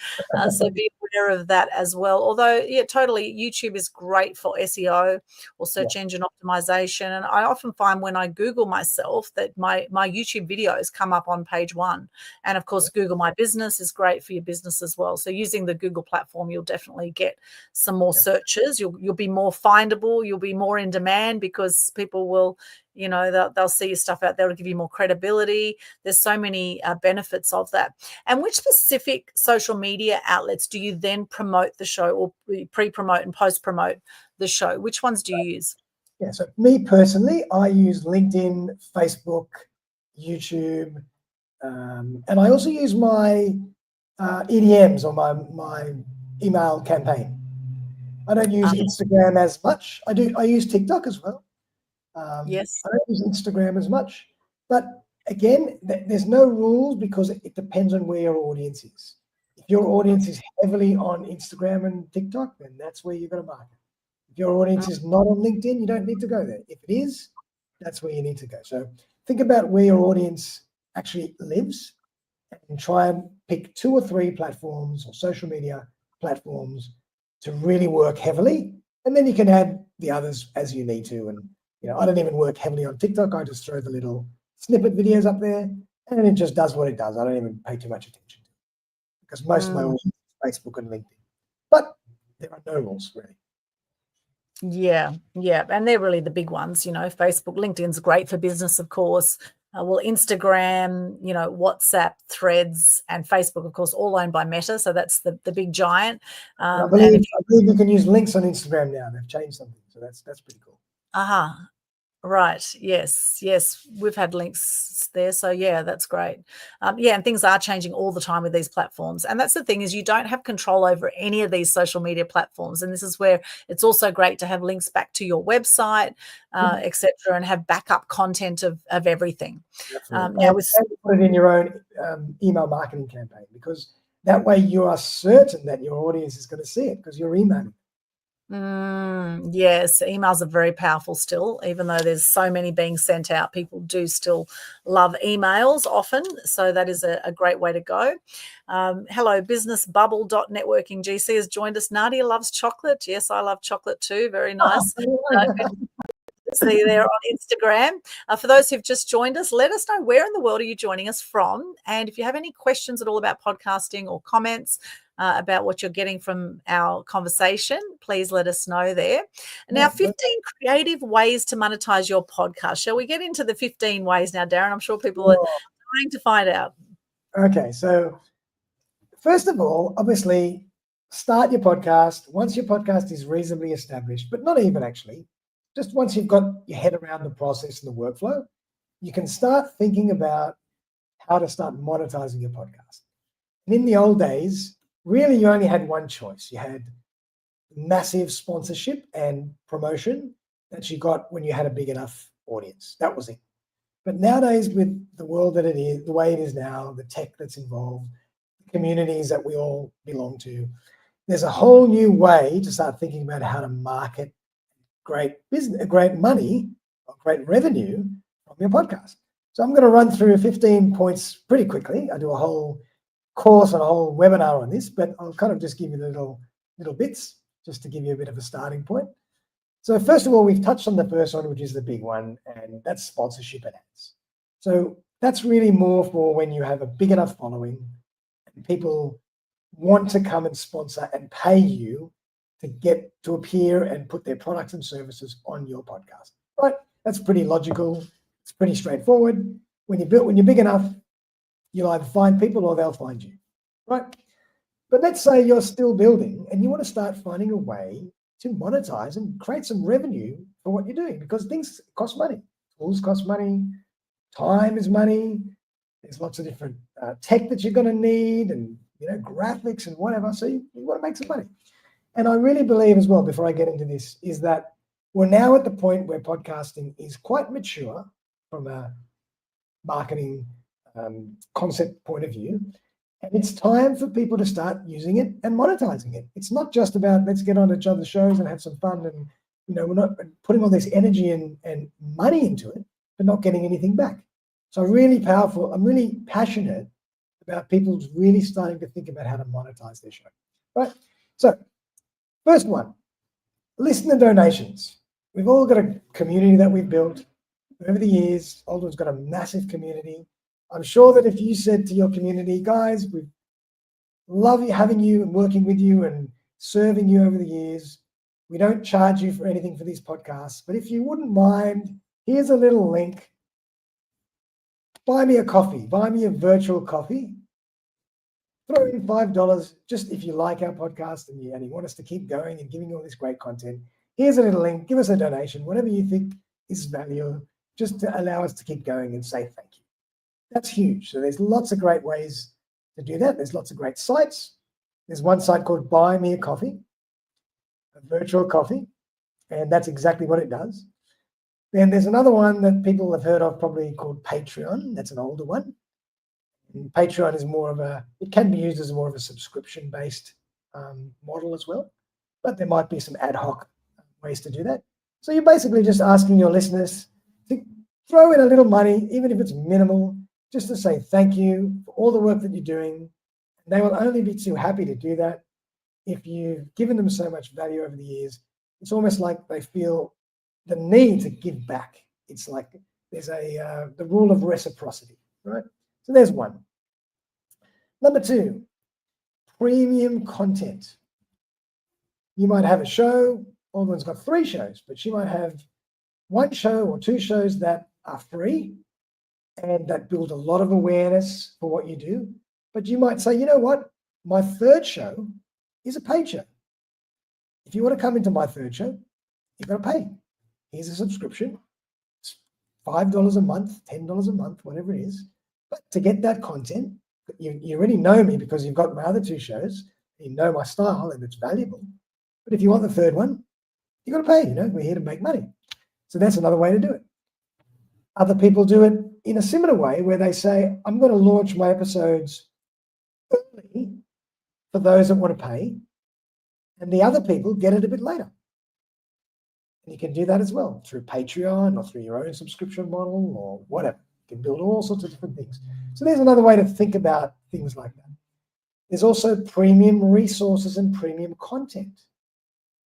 So be aware of that as well. Although, yeah, totally, YouTube is great for SEO or search engine optimization. And I often find when I Google myself that my YouTube videos come up on page 1. And of course, Google My Business is great for your business as well. So using the Google platform, you'll definitely get some more searches. You'll be more findable. You'll be more in demand because people will, they'll see your stuff out there. It'll give you more credibility. There's so many benefits of that. And which specific social media outlets do you then promote the show or pre-promote and post-promote the show? Which ones do you use? Yeah, so me personally, I use LinkedIn, Facebook, YouTube, and I also use my EDMs or my email campaign. I don't use Instagram as much. I use TikTok as well. Yes. I don't use Instagram as much. But again, there's no rules because it depends on where your audience is. If your audience is heavily on Instagram and TikTok, then that's where you're going to market. If your audience is not on LinkedIn, you don't need to go there. If it is, that's where you need to go. So think about where your audience actually lives and try and pick 2 or 3 platforms or social media platforms to really work heavily. And then you can add the others as you need to. And, I don't even work heavily on TikTok. I just throw the little snippet videos up there and it just does what it does. I don't even pay too much attention to it because most of my audience is Facebook and LinkedIn. But there are no rules really. Yeah, yeah, and they're really the big ones, Facebook, LinkedIn's great for business, of course. Well, Instagram, WhatsApp, Threads, and Facebook, of course, all owned by Meta, so that's the big giant. I believe you can use links on Instagram now. They've changed something, so that's pretty cool. Right. Yes. We've had links there. So yeah, that's great. And things are changing all the time with these platforms. And that's the thing is you don't have control over any of these social media platforms. And this is where it's also great to have links back to your website, etc., and have backup content of everything. Now, put it in your own email marketing campaign because that way you are certain that your audience is going to see it because you're emailing. Yes, emails are very powerful still, even though there's so many being sent out. People do still love emails often. So that is a great way to go. Hello, businessbubble.networking GC has joined us. Nadia loves chocolate. Yes, I love chocolate too. Very nice. See you there on Instagram. For those who've just joined us, let us know where in the world are you joining us from. And if you have any questions at all about podcasting or comments about what you're getting from our conversation, please let us know there. Now, 15 creative ways to monetize your podcast. Shall we get into the 15 ways now, Darren? I'm sure people are trying to find out. Okay, so first of all, obviously, start your podcast. Once your podcast is reasonably established, but not even actually, just once you've got your head around the process and the workflow, you can start thinking about how to start monetizing your podcast. And in the old days, really you only had one choice. You had massive sponsorship and promotion that you got when you had a big enough audience. That was it. But nowadays, with the world that it is, the way it is now, the tech that's involved, the communities that we all belong to, there's a whole new way to start thinking about how to market great business, great money, or great revenue from your podcast. So I'm going to run through 15 points pretty quickly. I do a whole course and a whole webinar on this, but I'll kind of just give you little bits just to give you a bit of a starting point. So first of all, we've touched on the first one, which is the big one, and that's sponsorship and ads. So that's really more for when you have a big enough following and people want to come and sponsor and pay you to get to appear and put their products and services on your podcast, right? That's pretty logical. It's pretty straightforward. When you're big enough, you'll either find people or they'll find you, right? But let's say you're still building and you want to start finding a way to monetize and create some revenue for what you're doing because things cost money. Tools cost money. Time is money. There's lots of different tech that you're going to need and graphics and whatever. So you want to make some money. And I really believe as well, before I get into this, is that we're now at the point where podcasting is quite mature from a marketing concept point of view. And it's time for people to start using it and monetizing it. It's not just about let's get on each other's shows and have some fun and, we're not putting all this energy and money into it, but not getting anything back. So really powerful. I'm really passionate about people really starting to think about how to monetize their show, right? So first one, listener donations. We've all got a community that we've built over the years. Alden's got a massive community. I'm sure that if you said to your community, guys, we love having you and working with you and serving you over the years. We don't charge you for anything for these podcasts, but if you wouldn't mind, here's a little link. Buy me a coffee, buy me a virtual coffee. Throw in $5 just if you like our podcast and you want us to keep going and giving you all this great content. Here's a little link. Give us a donation, whatever you think is value, just to allow us to keep going and say thank you. That's huge. So there's lots of great ways To do that, there's lots of great sites. There's one site called Buy Me a Coffee, a virtual coffee, and that's exactly what it does. Then there's another one that people have heard of probably called Patreon. That's an older one. And Patreon is it can be used as more of a subscription-based model as well, but there might be some ad hoc ways to do that. So you're basically just asking your listeners to throw in a little money, even if it's minimal, just to say thank you for all the work that you're doing. They will only be too happy to do that if you've given them so much value over the years. It's almost like they feel the need to give back. It's like there's the rule of reciprocity, right? So there's one. Number two, premium content. You might have a show, Alden's got 3 shows, but she might have 1 show or 2 shows that are free and that build a lot of awareness for what you do. But you might say, you know what? My 3rd show is a paid show. If you want to come into my 3rd show, you've got to pay. Here's a subscription. It's $5 a month, $10 a month, whatever it is. But to get that content, you already know me because you've got my other 2 shows. You know my style and it's valuable. But if you want the 3rd one, you've got to pay. We're here to make money. So that's another way to do it. Other people do it in a similar way where they say, I'm going to launch my episodes early for those that want to pay, and the other people get it a bit later. And you can do that as well through Patreon or through your own subscription model or whatever. You can build all sorts of different things. So there's another way to think about things like that. There's also premium resources and premium content.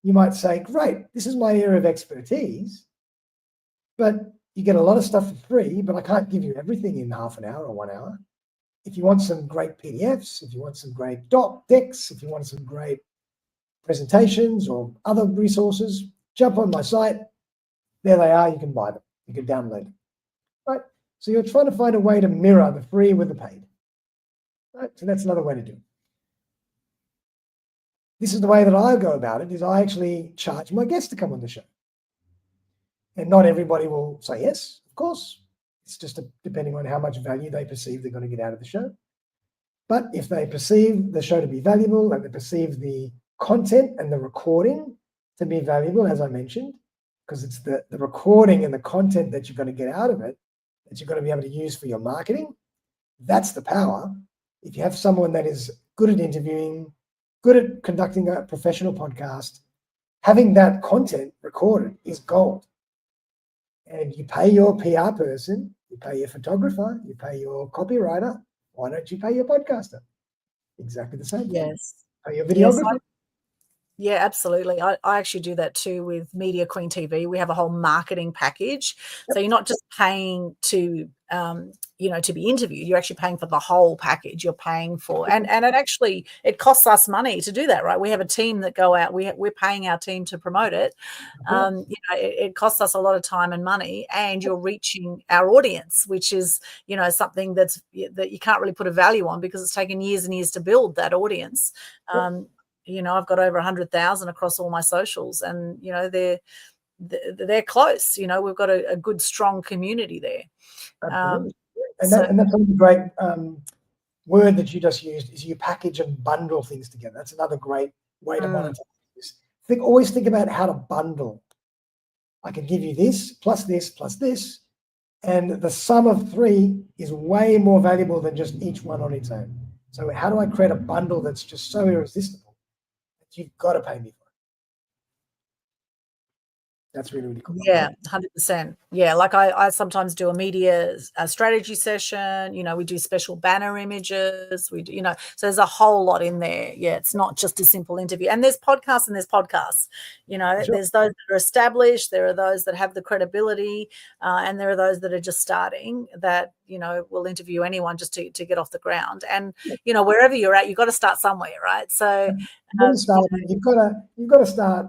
You might say, great, this is my area of expertise, but you get a lot of stuff for free, but I can't give you everything in half an hour or 1 hour. If you want some great PDFs, if you want some great decks, if you want some great presentations or other resources, jump on my site. There they are. You can buy them. You can download them. Right? So you're trying to find a way to mirror the free with the paid. Right? So that's another way to do it. This is the way that I go about it, is I actually charge my guests to come on the show. And not everybody will say yes, of course. It's just depending on how much value they perceive they're going to get out of the show. But if they perceive the show to be valuable and they perceive the content and the recording to be valuable, as I mentioned, because it's the recording and the content that you're going to get out of it that you're going to be able to use for your marketing, that's the power. If you have someone that is good at interviewing, good at conducting a professional podcast, having that content recorded is gold. And you pay your PR person, you pay your photographer, you pay your copywriter. Why don't you pay your podcaster? Exactly the same thing. Yes. Pay your Yes, videographer. yeah, absolutely. I actually do that too with Media Queen TV. We have a whole marketing package. So you're not just paying to, to be interviewed. You're actually paying for the whole package. You're paying for, and it costs us money to do that, right? We have a team that go out. We're paying our team to promote it. It costs us a lot of time and money, and you're reaching our audience, which is, something that you can't really put a value on because it's taken years and years to build that audience. I've got over 100,000 across all my socials, and they're close. We've got a good, strong community there. Absolutely. And that's a great word that you just used, is you package and bundle things together. That's another great way to monetize this. Always think about how to bundle. I can give you this, plus this, plus this, and the sum of 3 is way more valuable than just each one on its own. So how do I create a bundle that's just so irresistible? You've got to pay me for it. That's really, really cool. Yeah, 100%. Yeah, like I sometimes do a media strategy session. We do special banner images. We do, so there's a whole lot in there. Yeah, it's not just a simple interview. And there's podcasts and there's podcasts. Sure. There's those that are established. There are those that have the credibility, and there are those that are just starting that will interview anyone just to get off the ground. And wherever you're at, you've got to start somewhere, right? So you've got to start.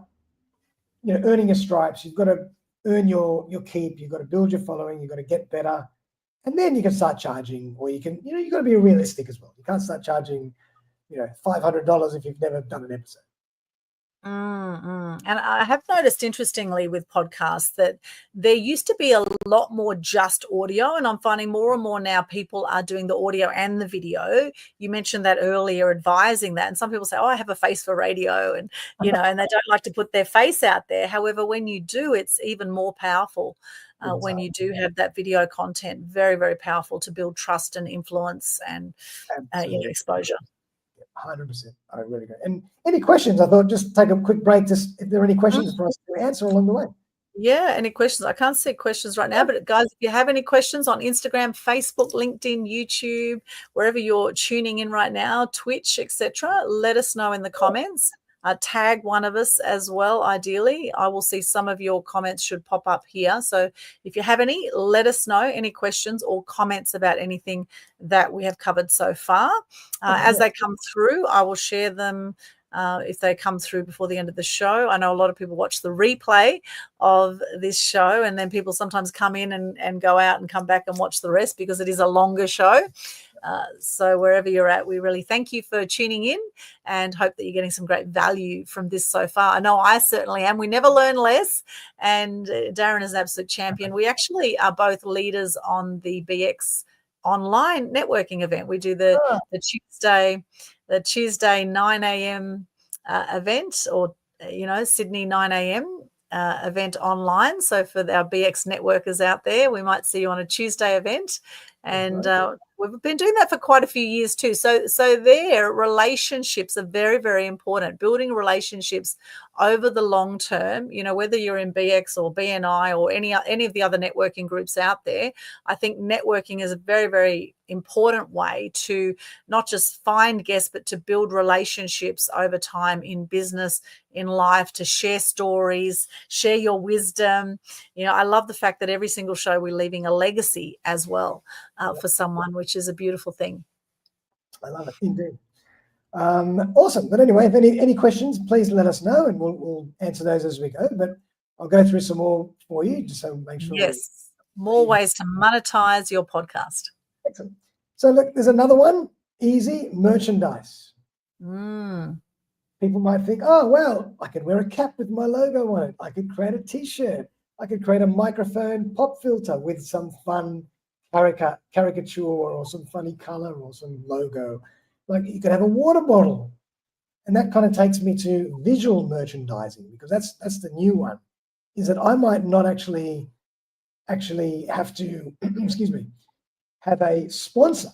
Earning your stripes. You've got to earn your keep. You've got to build your following. You've got to get better, and then you can start charging. Or you can, you've got to be realistic as well. You can't start charging, $500 if you've never done an episode. And I have noticed, interestingly, with podcasts that there used to be a lot more just audio, and I'm finding more and more now people are doing the audio and the video. You mentioned that earlier, advising that, and some people say, "Oh, I have a face for radio," and and they don't like to put their face out there. However, when you do, it's even more powerful. When you do have that video content, very, very powerful to build trust and influence and Absolutely. exposure. 100%. I really agree. And any questions? I thought just take a quick break. Just if there are any questions for us to answer along the way. Yeah, any questions? I can't see questions right now, but guys, if you have any questions on Instagram, Facebook, LinkedIn, YouTube, wherever you're tuning in right now, Twitch, etc., let us know in the comments. Tag one of us as well, ideally. I will see some of your comments should pop up here. So if you have any, let us know any questions or comments about anything that we have covered so far. As they come through, I will share them if they come through before the end of the show. I know a lot of people watch the replay of this show, and then people sometimes come in and go out and come back and watch the rest because it is a longer show. So wherever you're at, we really thank you for tuning in and hope that you're getting some great value from this so far. I know I certainly am. We never learn less. And Darren is an absolute champion. We actually are both leaders on the BX online networking event. We do the Tuesday 9 a.m. Event, or Sydney 9 a.m. Event online. So for our BX networkers out there, we might see you on a Tuesday event. And we've been doing that for quite a few years too. So their relationships are very, very important. Building relationships over the long term, whether you're in BX or BNI or any of the other networking groups out there, I think networking is a very, very important way to not just find guests, but to build relationships over time in business, in life, to share stories, share your wisdom. I love the fact that every single show we're leaving a legacy as well for someone, which is a beautiful thing. I love it, indeed. Awesome. But anyway, if any questions, please let us know, and we'll answer those as we go. But I'll go through some more for you, just so make sure. Yes, more ways to monetize your podcast. Excellent. So look, there's another one. Easy merchandise. People might think, oh, well, I could wear a cap with my logo on it. I could create a T-shirt. I could create a microphone pop filter with some fun caricature or some funny color or some logo. Like you could have a water bottle. And that kind of takes me to visual merchandising, because that's the new one, is that I might not actually have to, excuse me, have a sponsor,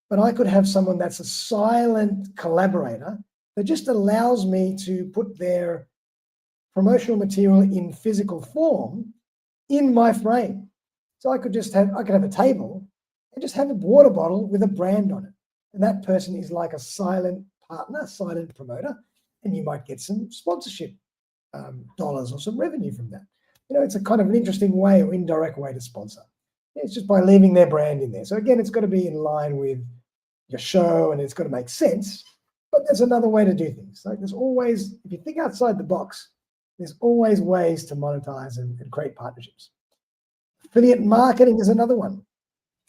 but I could have someone that's a silent collaborator that just allows me to put their promotional material in physical form in my frame. So I could have a table and just have a water bottle with a brand on it. And that person is like a silent partner, silent promoter, and you might get some sponsorship dollars or some revenue from that. It's a kind of an interesting way or indirect way to sponsor. It's just by leaving their brand in there. So again, it's got to be in line with your show and it's got to make sense. But there's another way to do things. Like there's always, if you think outside the box, there's always ways to monetize and create partnerships. Affiliate marketing is another one.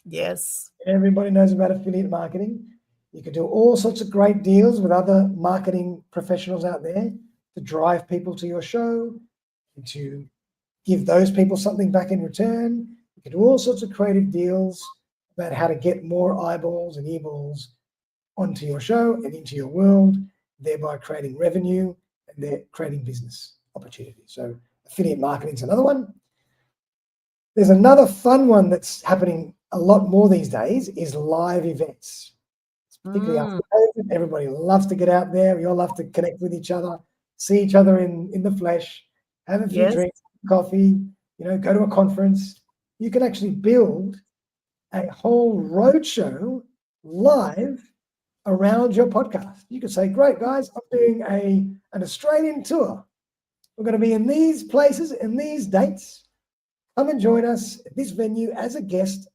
Yes. Everybody knows about affiliate marketing. You can do all sorts of great deals with other marketing professionals out there to drive people to your show, and to give those people something back in return. You can do all sorts of creative deals about how to get more eyeballs and eyeballs onto your show and into your world, thereby creating revenue and they're creating business opportunities. So affiliate marketing is another one. There's another fun one that's happening a lot more these days, is live events. Particularly after COVID, everybody loves to get out there. We all love to connect with each other, see each other in the flesh, have a few drinks, coffee, go to a conference. You can actually build a whole roadshow live around your podcast. You could say, great, guys, I'm doing an Australian tour. We're going to be in these places and these dates. Come and join us at this venue as a guest.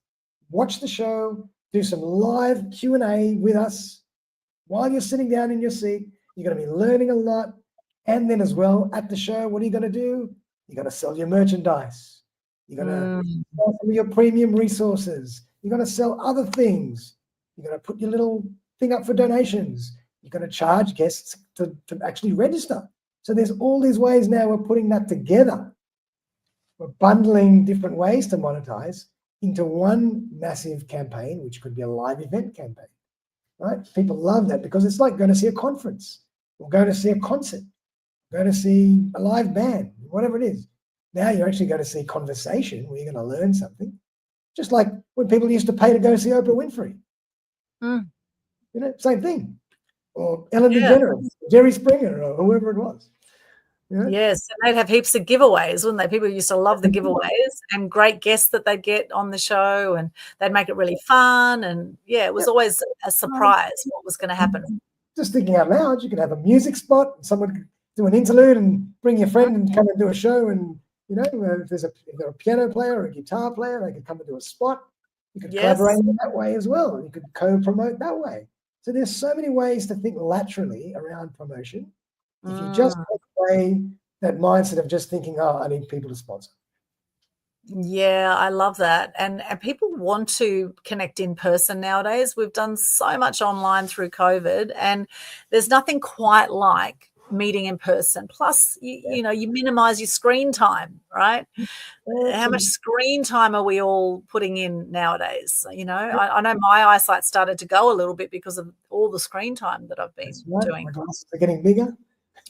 Watch the show, do some live Q&A with us while you're sitting down in your seat. You're going to be learning a lot. And then as well, at the show, what are you going to do? You're going to sell your merchandise. You're going to sell some of your premium resources. You're going to sell other things. You're going to put your little thing up for donations. You're going to charge guests to actually register. So there's all these ways now we're putting that together. We're bundling different ways to monetize into one massive campaign, which could be a live event campaign, right? People love that because it's like going to see a conference or going to see a concert, going to see a live band, whatever it is. Now you're actually going to see conversation where you're going to learn something, just like when people used to pay to go see Oprah Winfrey. Mm. You know, same thing. Or Ellen Yeah. DeGeneres, Jerry Springer, or whoever it was. You know? Yes, and they'd have heaps of giveaways, wouldn't they? People used to love the giveaways and great guests that they'd get on the show, and they'd make it really fun. And yeah, it was Yep. always a surprise what was going to happen. Just thinking out loud, you could have a music spot, someone could do an interlude and bring your friend and come and do a show. And, you know, if they're a piano player or a guitar player, they could come and do a spot. You could collaborate in that way as well. You could co-promote that way. So there's so many ways to think laterally around promotion. If you just take away that mindset of just thinking, oh, I need people to sponsor. Yeah, I love that. And people want to connect in person nowadays. We've done so much online through COVID, and there's nothing quite like meeting in person. Plus, you know, you minimize your screen time, right? How much screen time are we all putting in nowadays? You know, I know my eyesight started to go a little bit because of all the screen time that I've been doing. My glasses are getting bigger.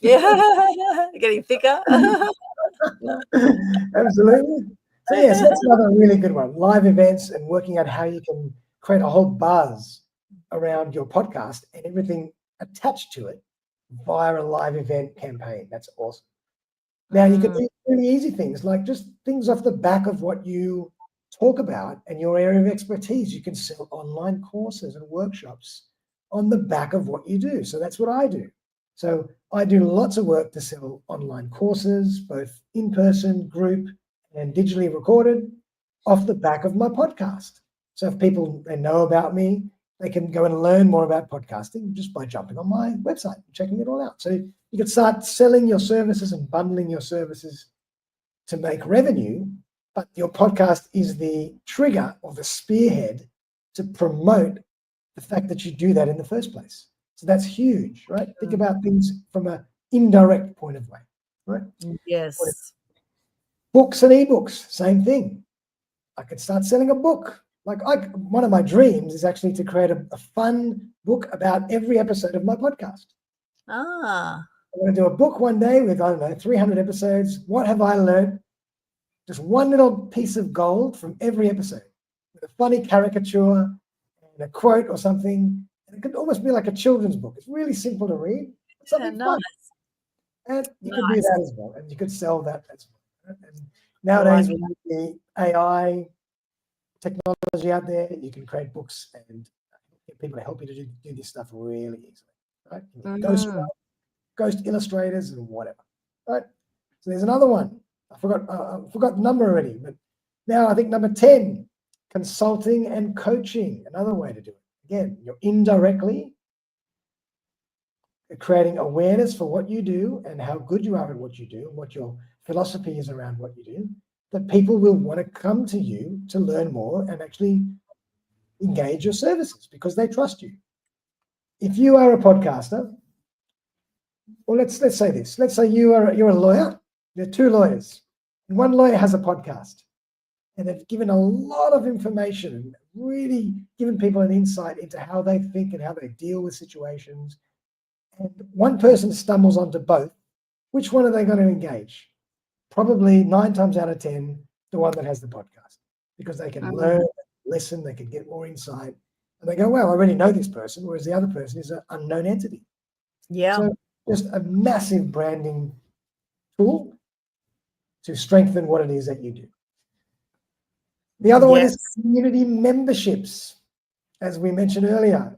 Yeah, getting thicker. Absolutely. So yes, that's another really good one. Live events and working out how you can create a whole buzz around your podcast and everything attached to it via a live event campaign. That's awesome. Now you can do really easy things like just things off the back of what you talk about and your area of expertise. You can sell online courses and workshops on the back of what you do. So that's what I do. So I do lots of work to sell online courses, both in person, group, and digitally recorded off the back of my podcast. So if people, they know about me, they can go and learn more about podcasting just by jumping on my website and checking it all out. So you can start selling your services and bundling your services to make revenue, but your podcast is the trigger or the spearhead to promote the fact that you do that in the first place. So that's huge, right? Think about things from an indirect point of view, right? Yes. Books and ebooks, same thing. I could start selling a book. One of my dreams is actually to create a fun book about every episode of my podcast. I'm going to do a book one day with, I don't know, 300 episodes. What have I learned? Just one little piece of gold from every episode with a funny caricature and a quote or something. And it could almost be like a children's book. It's really simple to read. It's something fun. And you could do that as well. And you could sell that as well. And nowadays, with the AI technology out there, you can create books and get people to help you to do this stuff really easily, right? Ghost illustrators and whatever, right? So there's another one. I forgot the number already, but now I think number 10, consulting and coaching. Another way to do it. Again, you're indirectly creating awareness for what you do and how good you are at what you do and what your philosophy is around what you do, that people will want to come to you to learn more and actually engage your services because they trust you. If you are a podcaster, well, let's say this. Let's say you're a lawyer. There are two lawyers. And one lawyer has a podcast. And they've given a lot of information, really given people an insight into how they think and how they deal with situations. And one person stumbles onto both. Which one are they going to engage? Probably 9 times out of 10, the one that has the podcast, because they can learn, listen, they can get more insight. And they go, well, I already know this person, whereas the other person is an unknown entity. Yeah. So just a massive branding tool to strengthen what it is that you do. The other one is community memberships. As we mentioned earlier,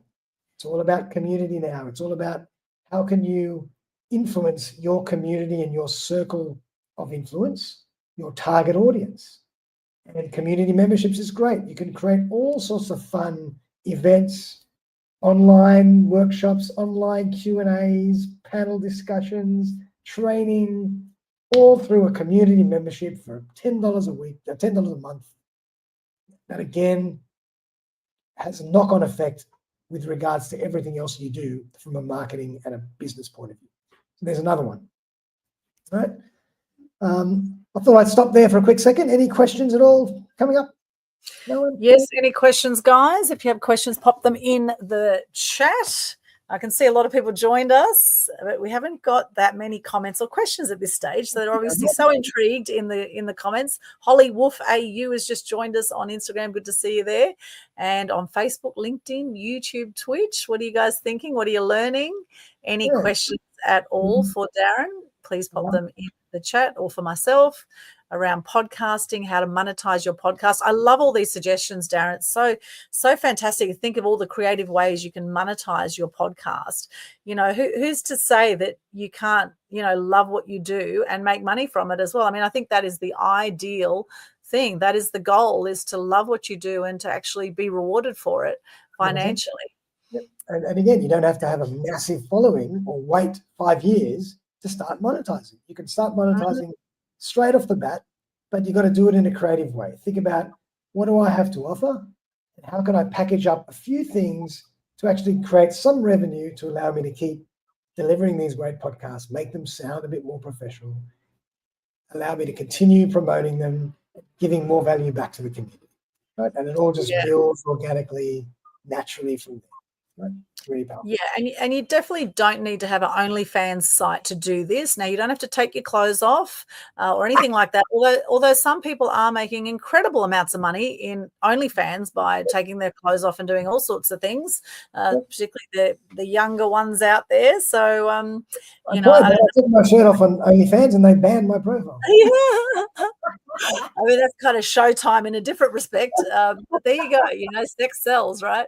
it's all about community now. It's all about how can you influence your community and your circle of influence, your target audience. And community memberships is great. You can create all sorts of fun events, online workshops, online Q&As, panel discussions, training, all through a community membership for $10 a week, $10 a month. That again has a knock-on effect with regards to everything else you do from a marketing and a business point of view. So there's another one. All right. I thought I'd stop there for a quick second. Any questions at all coming up? No one? Yes, any questions, guys? If you have questions, pop them in the chat. I can see a lot of people joined us, but we haven't got that many comments or questions at this stage. So they're obviously so intrigued in the comments. Holly Wolf AU has just joined us on Instagram. Good to see you there. And on Facebook, LinkedIn, YouTube, Twitch. What are you guys thinking? What are you learning? Any questions at all for Darren? Please pop them in the chat, or for myself, around podcasting, how to monetize your podcast. I love all these suggestions, Darren. It's so fantastic to think of all the creative ways you can monetize your podcast. You know, who's to say that you can't, love what you do and make money from it as well? I mean, I think that is the ideal thing. That is the goal, is to love what you do and to actually be rewarded for it financially. Yep. And again, you don't have to have a massive following or wait 5 years to start monetizing. You can start monetizing straight off the bat, but you've got to do it in a creative way. Think about, what do I have to offer? And how can I package up a few things to actually create some revenue to allow me to keep delivering these great podcasts, make them sound a bit more professional, allow me to continue promoting them, giving more value back to the community, right? And it all just builds organically, naturally from there, right? Really powerful. Yeah, and you definitely don't need to have an OnlyFans site to do this. Now, you don't have to take your clothes off or anything like that. Although some people are making incredible amounts of money in OnlyFans by taking their clothes off and doing all sorts of things, particularly the younger ones out there. So, I took my shirt off on OnlyFans and they banned my profile. Yeah. I mean, that's kind of Showtime in a different respect. But there you go. Sex sells, right?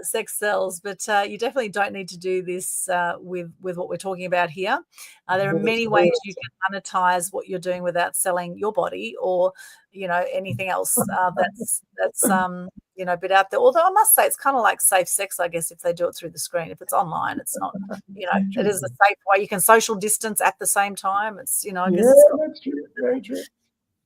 Sex sells. But you definitely don't need to do this with what we're talking about here. There are many ways you can monetize what you're doing without selling your body or, anything else that's a bit out there. Although I must say, it's kind of like safe sex, I guess, if they do it through the screen. If it's online, it's not, it is a safe way. You can social distance at the same time. It's, I guess that's true. Very true.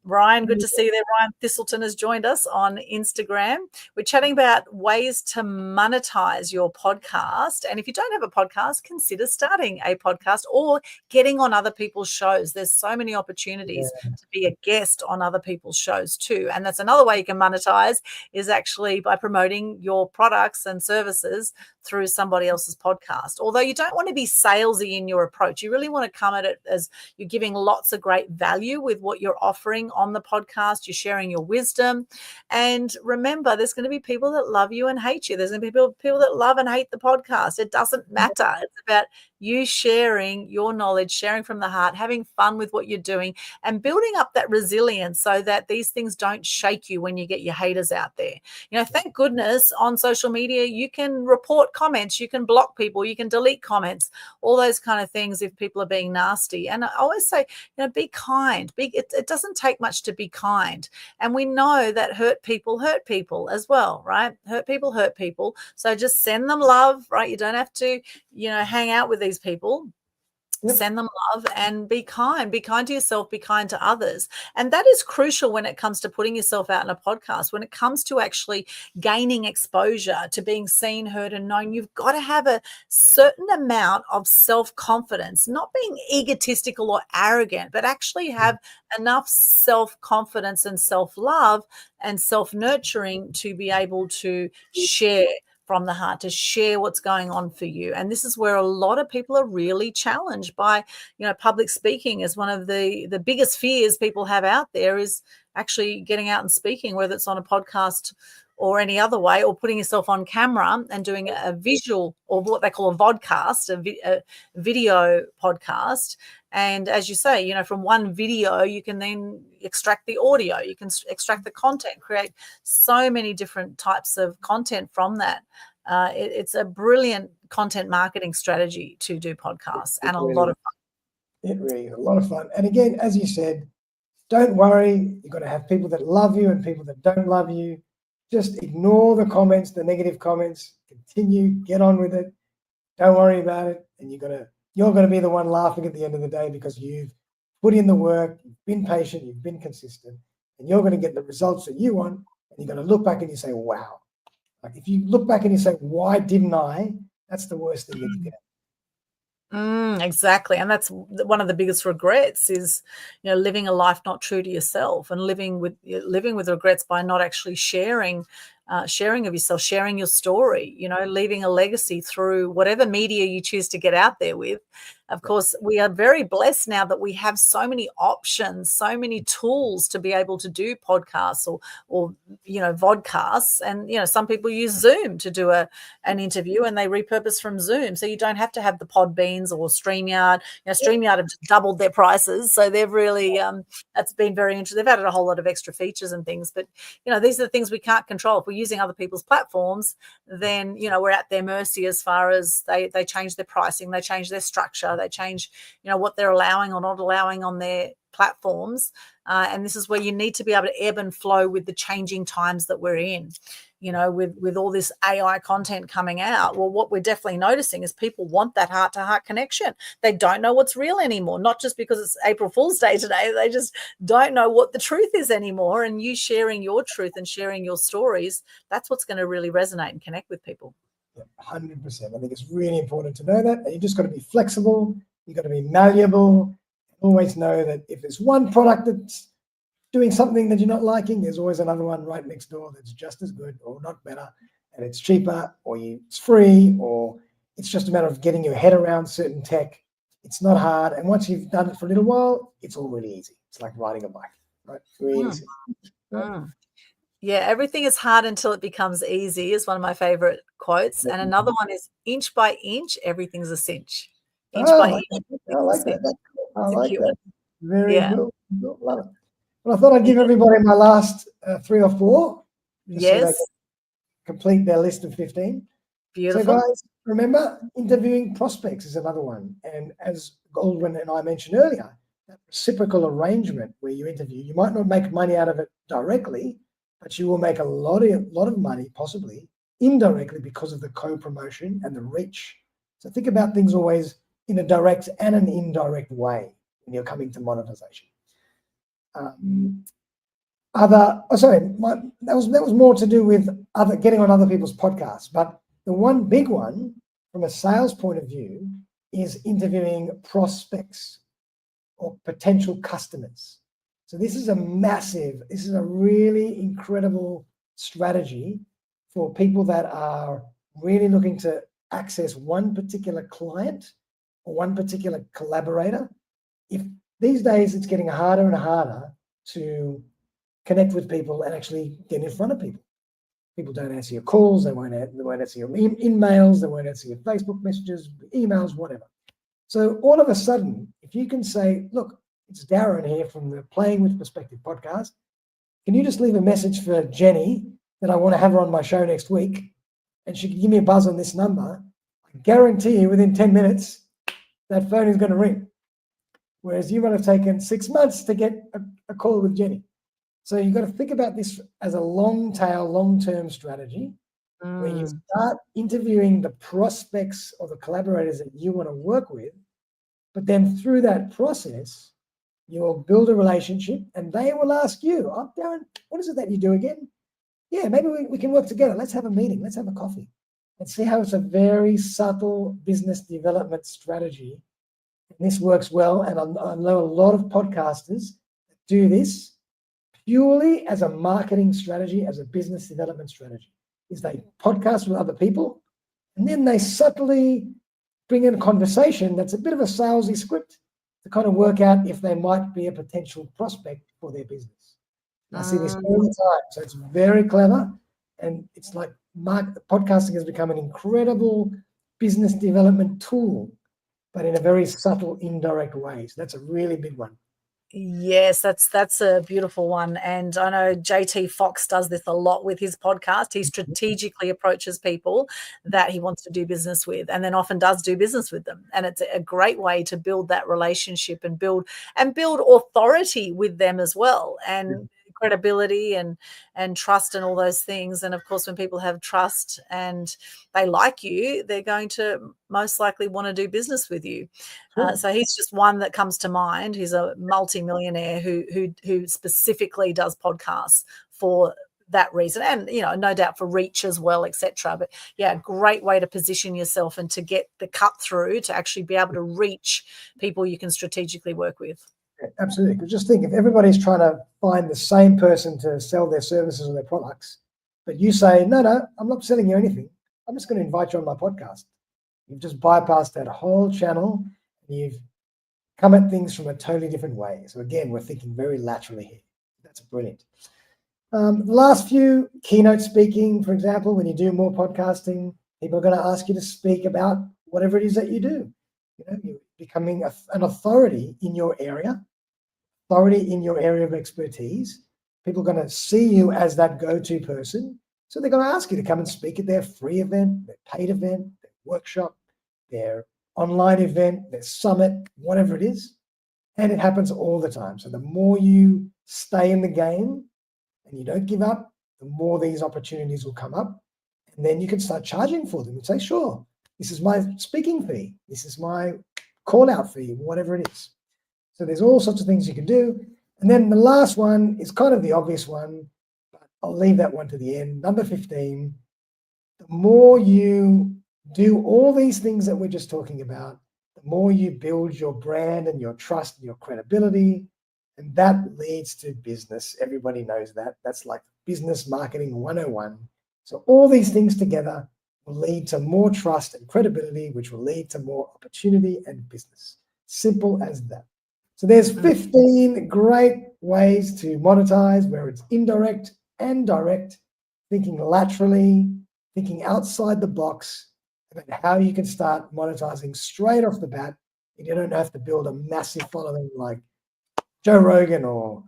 Ryan, good to see you there. Ryan Thistleton has joined us on Instagram. We're chatting about ways to monetize your podcast. And if you don't have a podcast, consider starting a podcast or getting on other people's shows. There's so many opportunities to be a guest on other people's shows too. And that's another way you can monetize, is actually by promoting your products and services through somebody else's podcast. Although you don't want to be salesy in your approach. You really want to come at it as you're giving lots of great value with what you're offering on the podcast. You're sharing your wisdom. And remember, there's going to be people that love you and hate you. There's going to be people that love and hate the podcast. It doesn't matter. It's about you sharing your knowledge, sharing from the heart, having fun with what you're doing, and building up that resilience so that these things don't shake you when you get your haters out there. Thank goodness on social media, you can report comments, you can block people, you can delete comments, all those kind of things if people are being nasty. And I always say, be kind. It doesn't take much to be kind. And we know that hurt people as well, right? Hurt people. So just send them love, right? You don't have to, hang out with these people. Send them love and be kind. Be kind to yourself, be kind to others. And that is crucial when it comes to putting yourself out in a podcast. When it comes to actually gaining exposure, to being seen, heard, and known, you've got to have a certain amount of self-confidence, not being egotistical or arrogant, but actually have enough self-confidence and self-love and self-nurturing to be able to share from the heart, to share what's going on for you. And this is where a lot of people are really challenged by, public speaking is one of the biggest fears people have out there, is actually getting out and speaking, whether it's on a podcast or any other way, or putting yourself on camera and doing a visual, or what they call a vodcast, a video podcast. And as you say, from one video, you can then extract the audio, you can extract the content, create so many different types of content from that. It's a brilliant content marketing strategy to do podcasts, and a lot of fun. It really is a lot of fun. And again, as you said, don't worry. You've got to have people that love you and people that don't love you. Just ignore the comments, the negative comments. Continue, get on with it. Don't worry about it. And you're going to be the one laughing at the end of the day, because you've put in the work, you've been patient, you've been consistent, and you're going to get the results that you want. And you're going to look back and you say, wow. Like, if you look back and you say, why didn't I? That's the worst thing that you can have. Exactly, and that's one of the biggest regrets is, living a life not true to yourself and living with regrets by not actually sharing of yourself, sharing your story, leaving a legacy through whatever media you choose to get out there with. Of Yeah. course, we are very blessed now that we have so many options, so many tools to be able to do podcasts or vodcasts, and some people use Zoom to do an interview, and they repurpose from Zoom. So you don't have to have the Podbeans or StreamYard. StreamYard have just doubled their prices. So they've really, that's been very interesting. They've added a whole lot of extra features and things. But, these are the things we can't control. If we're using other people's platforms, then, we're at their mercy as far as they change their pricing, they change their structure, they change, what they're allowing or not allowing on their platforms. And this is where you need to be able to ebb and flow with the changing times that we're in. With all this AI content coming out, well, what we're definitely noticing is people want that heart-to-heart connection. They don't know what's real anymore, not just because it's April Fool's Day today. They just don't know what the truth is anymore. And you sharing your truth and sharing your stories, that's what's going to really resonate and connect with people. 100%. I think it's really important to know that. And you just got to be flexible. You got to be malleable. Always know that if there's one product that's doing something that you're not liking, there's always another one right next door that's just as good or not better, and it's cheaper, or it's free, or it's just a matter of getting your head around certain tech. It's not hard, and once you've done it for a little while, it's all really easy. It's like riding a bike, right? Really easy. Yeah, everything is hard until it becomes easy is one of my favorite quotes. And another one is inch by inch, everything's a cinch. Inch Oh, by inch, I everything's a like that. cinch. I like Secure. that. Very Yeah. good. Love it. Well, I thought I'd Yeah. give everybody my last 3 or 4, just so they can Yes. complete their list of 15. So, Beautiful. guys, remember, interviewing prospects is another one. And as Goldwyn and I mentioned earlier, that reciprocal arrangement where you interview, you might not make money out of it directly, but you will make a lot of money, possibly indirectly, because of the co-promotion and the reach. So think about things always in a direct and an indirect way when you're coming to monetization. That was more to do with getting on other people's podcasts. But the one big one from a sales point of view is interviewing prospects or potential customers. So this is a really incredible strategy for people that are really looking to access one particular client or one particular collaborator. If these days it's getting harder and harder to connect with people and actually get in front of people. People don't answer your calls, they won't answer your emails, they won't answer your Facebook messages, emails, whatever. So all of a sudden, if you can say, look, it's Darren here from the Playing with Perspective podcast. Can you just leave a message for Jenny that I want to have her on my show next week, and she can give me a buzz on this number? I guarantee you within 10 minutes, that phone is going to ring. Whereas you might have taken 6 months to get a call with Jenny. So you've got to think about this as a long tail, long-term strategy where you start interviewing the prospects or the collaborators that you want to work with, but then through that process, you'll build a relationship and they will ask you, oh, Darren, what is it that you do again? Yeah, maybe we can work together. Let's have a meeting. Let's have a coffee. And see how it's a very subtle business development strategy. And this works well. And I know a lot of podcasters do this purely as a marketing strategy, as a business development strategy, is they podcast with other people and then they subtly bring in a conversation that's a bit of a salesy script to kind of work out if they might be a potential prospect for their business. And I see this all the time. So it's very clever. And it's like podcasting has become an incredible business development tool, but in a very subtle, indirect way. So that's a really big one. Yes, that's a beautiful one, and I know JT Fox does this a lot with his podcast. He strategically approaches people that he wants to do business with, and then often does do business with them, and it's a great way to build that relationship and build authority with them as well, and credibility and trust and all those things. And of course, when people have trust and they like you, they're going to most likely want to do business with you. So he's just one that comes to mind. He's a multi-millionaire who specifically does podcasts for that reason, and no doubt for reach as well, etc. But yeah, great way to position yourself and to get the cut through to actually be able to reach people you can strategically work with. Yeah, absolutely. Because just think, if everybody's trying to find the same person to sell their services or their products, but you say, no, I'm not selling you anything. I'm just going to invite you on my podcast. You've just bypassed that whole channel. And you've come at things from a totally different way. So again, we're thinking very laterally here. That's brilliant. The last few, keynote speaking, for example, when you do more podcasting, people are going to ask you to speak about whatever it is that you do. You're becoming an authority in your area, of expertise. People are going to see you as that go-to person. So they're going to ask you to come and speak at their free event, their paid event, their workshop, their online event, their summit, whatever it is. And it happens all the time. So the more you stay in the game and you don't give up, the more these opportunities will come up. And then you can start charging for them and say, sure, this is my speaking fee. This is my call out fee, whatever it is. So there's all sorts of things you can do. And then the last one is kind of the obvious one, but I'll leave that one to the end. Number 15, the more you do all these things that we're just talking about, the more you build your brand and your trust and your credibility, and that leads to business. Everybody knows that. That's like business marketing 101. So all these things together will lead to more trust and credibility, which will lead to more opportunity and business. Simple as that. So there's 15 great ways to monetize, where it's indirect and direct, thinking laterally, thinking outside the box about how you can start monetizing straight off the bat. And you don't have to build a massive following like Joe Rogan or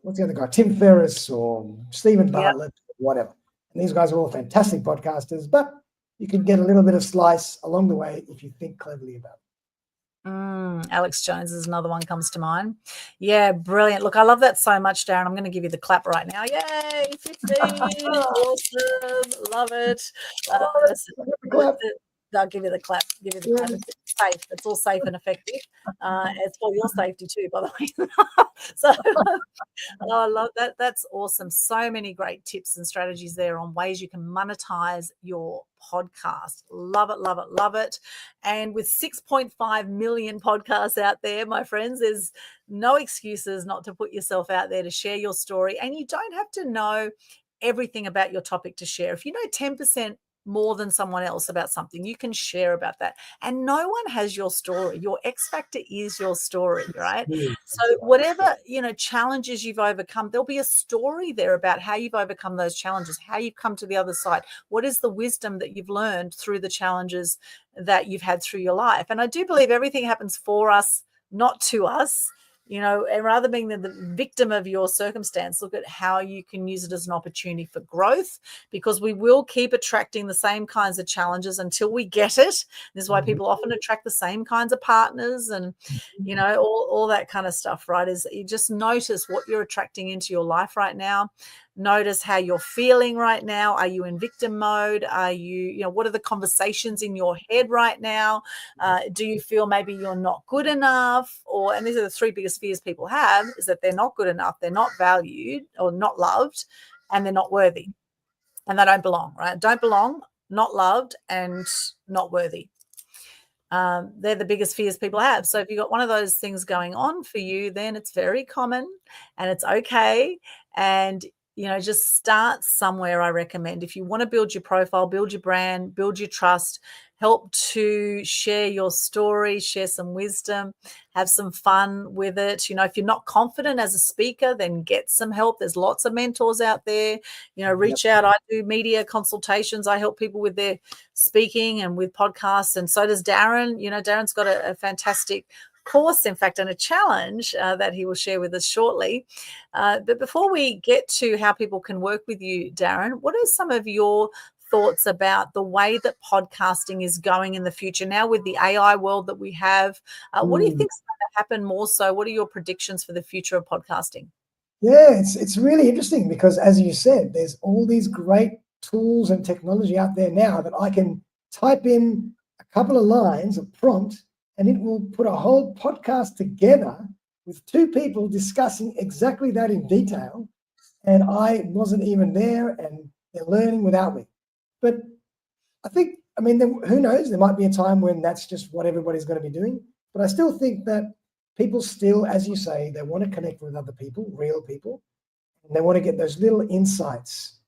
what's the other guy, Tim Ferriss or Stephen Bartlett, whatever. And these guys are all fantastic podcasters, but you can get a little bit of slice along the way if you think cleverly about it. Alex Jones is another one comes to mind. Yeah, brilliant. Look, I love that so much, Darren. I'm going to give you the clap right now. Yay, 15. Awesome. Love it. I'll give you the clap. Give you the clap. It's safe. It's all safe and effective. It's for your safety too, by the way. So I love that. That's awesome. So many great tips and strategies there on ways you can monetize your podcast. Love it, love it, love it. And with 6.5 million podcasts out there, my friends, there's no excuses not to put yourself out there to share your story. And you don't have to know everything about your topic to share. If you know 10% more than someone else about something, you can share about that. And no one has your story. Your X factor is your story, right? So whatever, challenges you've overcome, there'll be a story there about how you've overcome those challenges, how you've come to the other side. What is the wisdom that you've learned through the challenges that you've had through your life? And I do believe everything happens for us, not to us. And rather than being the victim of your circumstance, look at how you can use it as an opportunity for growth, because we will keep attracting the same kinds of challenges until we get it. This is why people often attract the same kinds of partners and, all that kind of stuff, right? Is you just notice what you're attracting into your life right now. Notice how you're feeling right now. Are you in victim mode? Are you, what are the conversations in your head right now? Do you feel maybe you're not good enough? And these are the three biggest fears people have, is that they're not good enough, they're not valued or not loved, and they're not worthy. And they don't belong, right? Don't belong, not loved, and not worthy. They're the biggest fears people have. So if you've got one of those things going on for you, then it's very common and it's okay. And just start somewhere, I recommend. If you want to build your profile, build your brand, build your trust, help to share your story, share some wisdom, have some fun with it. If you're not confident as a speaker, then get some help. There's lots of mentors out there. Reach out. I do media consultations. I help people with their speaking and with podcasts. And so does Darren. Darren's got a fantastic course, in fact, and a challenge that he will share with us shortly. But before we get to how people can work with you, Darren, what are some of your thoughts about the way that podcasting is going in the future now with the AI world that we have? What do you think is going to happen more so? What are your predictions for the future of podcasting? Yeah, it's really interesting because, as you said, there's all these great tools and technology out there now that I can type in a couple of lines of prompt and it will put a whole podcast together with two people discussing exactly that in detail. and I wasn't even there, and they're learning without me. But I think, I mean, who knows? There might be a time when that's just what everybody's going to be doing. But I still think that people still, as you say, they want to connect with other people, real people, and they want to get those little insights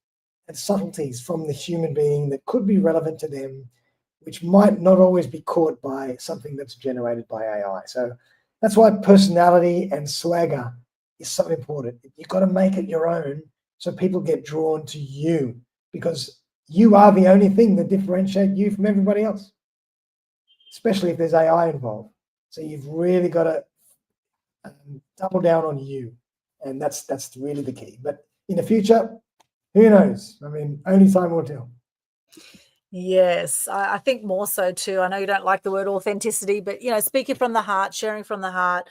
and subtleties from the human being that could be relevant to them, which might not always be caught by something that's generated by AI. So that's why personality and swagger is so important. You've got to make it your own so people get drawn to you, because you are the only thing that differentiates you from everybody else, especially if there's AI involved. So you've really got to double down on you, and that's really the key. But in the future, who knows? I mean, only time will tell. Yes, I think more so too. I know you don't like the word authenticity, but speaking from the heart, sharing from the heart,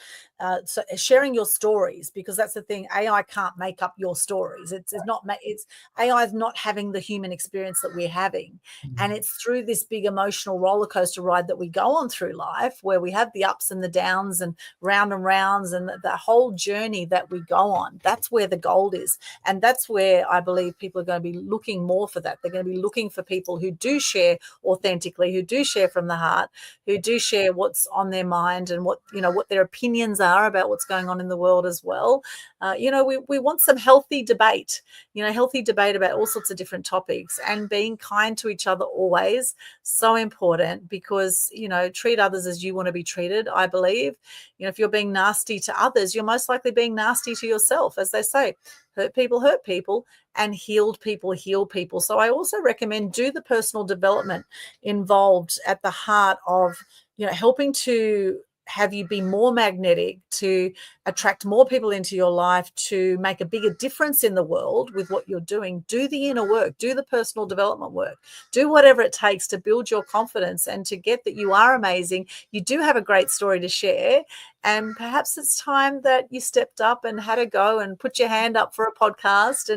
so sharing your stories, because that's the thing. AI can't make up your stories. It's not. It's AI is not having the human experience that we're having, and it's through this big emotional roller coaster ride that we go on through life, where we have the ups and the downs and rounds, and the whole journey that we go on. That's where the gold is, and that's where I believe people are going to be looking more for that. They're going to be looking for people who do share authentically, who do share from the heart, who do share what's on their mind and what their opinions are about what's going on in the world as well. We want some healthy debate, healthy debate about all sorts of different topics, and being kind to each other always. So important, because, treat others as you want to be treated. I believe, if you're being nasty to others, you're most likely being nasty to yourself. As they say, hurt people, and healed people heal people. So I also recommend do the personal development involved at the heart of, helping to have you be more magnetic, to attract more people into your life, to make a bigger difference in the world with what you're doing. Do the inner work, do the personal development work, do whatever it takes to build your confidence and to get that you are amazing. You do have a great story to share. And perhaps it's time that you stepped up and had a go and put your hand up for a podcast,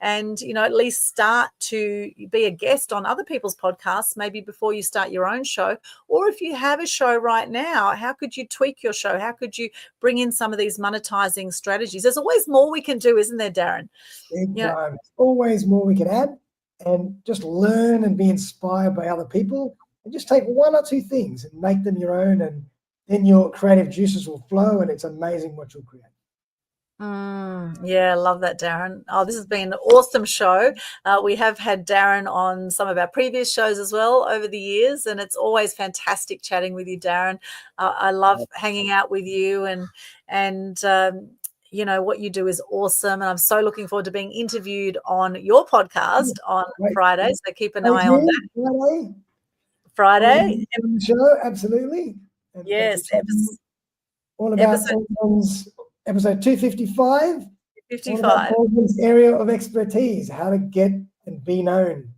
and at least start to be a guest on other people's podcasts, maybe before you start your own show. Or if you have a show right now, how could you tweak your show? How could you bring in some of these monetizing strategies? There's always more we can do, isn't there, Darren? Big time. Always more we can add, and just learn and be inspired by other people, and just take one or two things and make them your own, and then your creative juices will flow, and it's amazing what you'll create. Yeah, I love that, Darren. Oh, this has been an awesome show. We have had Darren on some of our previous shows as well over the years, and it's always fantastic chatting with you, Darren. I love hanging out with you, and what you do is awesome, and I'm so looking forward to being interviewed on your podcast on Friday. So keep an eye on that. Friday. On the show, absolutely. And yes, all about episode 255. 55. Baldwin's area of expertise, how to get and be known.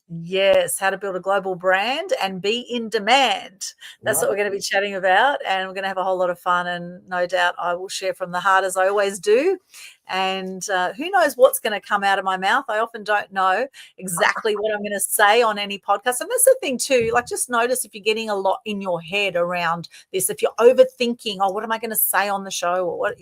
Yes, how to build a global brand and be in demand. That's what we're going to be chatting about, and we're going to have a whole lot of fun, and no doubt I will share from the heart, as I always do. And who knows what's going to come out of my mouth. I often don't know exactly what I'm going to say on any podcast. And that's the thing too, like, just notice if you're getting a lot in your head around this, if you're overthinking, what am I going to say on the show, or what,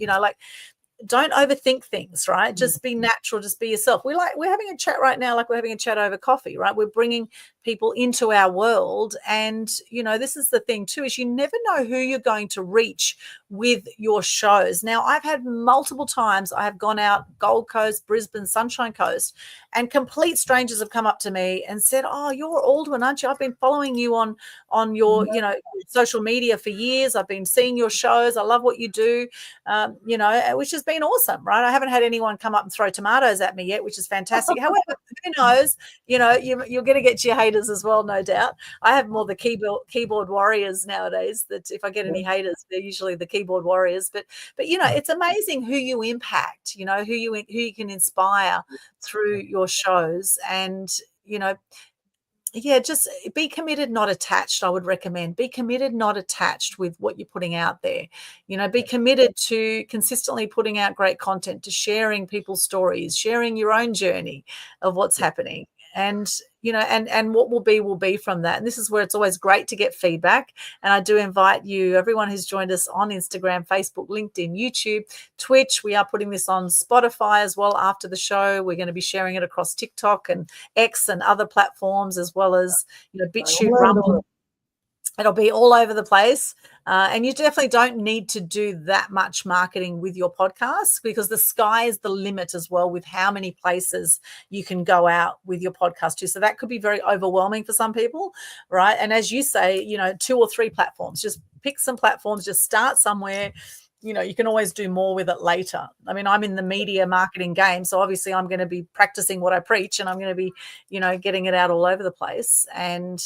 don't overthink things, right? Just be natural, just be yourself. We're having a chat right now, like we're having a chat over coffee, right? We're bringing people into our world. And, this is the thing too, is you never know who you're going to reach with your shows. Now, I've had multiple times, I have gone out Gold Coast, Brisbane, Sunshine Coast, and complete strangers have come up to me and said, "Oh, you're Aldwin, aren't you? I've been following you on your, social media for years. I've been seeing your shows. I love what you do," which has been awesome, right? I haven't had anyone come up and throw tomatoes at me yet, which is fantastic. However, who knows, you're going to get your haters as well, no doubt. I have more the keyboard warriors nowadays, that if I get any haters, they're usually the keyboard warriors. But it's amazing who you impact, who you can inspire through your shows. And just be committed, not attached. I would recommend be committed, not attached with what you're putting out there. Be committed to consistently putting out great content, to sharing people's stories, sharing your own journey of what's happening. And and what will be from that. And this is where it's always great to get feedback. And I do invite you, everyone who's joined us on Instagram, Facebook, LinkedIn, YouTube, Twitch. We are putting this on Spotify as well after the show. We're going to be sharing it across TikTok and X and other platforms, as well as BitChute, Rumble. It'll be all over the place. And you definitely don't need to do that much marketing with your podcast, because the sky is the limit as well with how many places you can go out with your podcast to. So that could be very overwhelming for some people, right? And as you say, 2 or 3 platforms, just pick some platforms, just start somewhere. You can always do more with it later. I mean, I'm in the media marketing game, so obviously I'm going to be practicing what I preach, and I'm going to be, getting it out all over the place. And,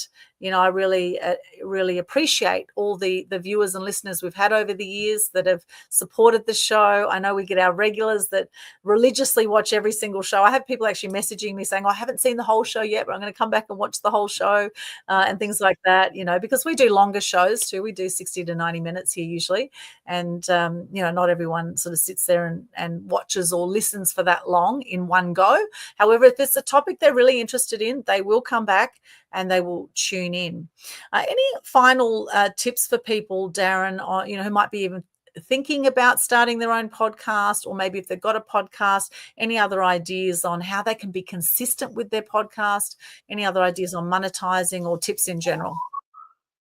I really, really appreciate all the viewers and listeners we've had over the years that have supported the show. I know we get our regulars that religiously watch every single show. I have people actually messaging me saying, I haven't seen the whole show yet, but I'm going to come back and watch the whole show, and things like that, because we do longer shows too. We do 60 to 90 minutes here usually. And, not everyone sort of sits there and watches or listens for that long in one go. However, if it's a topic they're really interested in, they will come back and they will tune in. Any final tips for people, Darren, who might be even thinking about starting their own podcast, or maybe if they've got a podcast, any other ideas on how they can be consistent with their podcast, any other ideas on monetizing, or tips in general?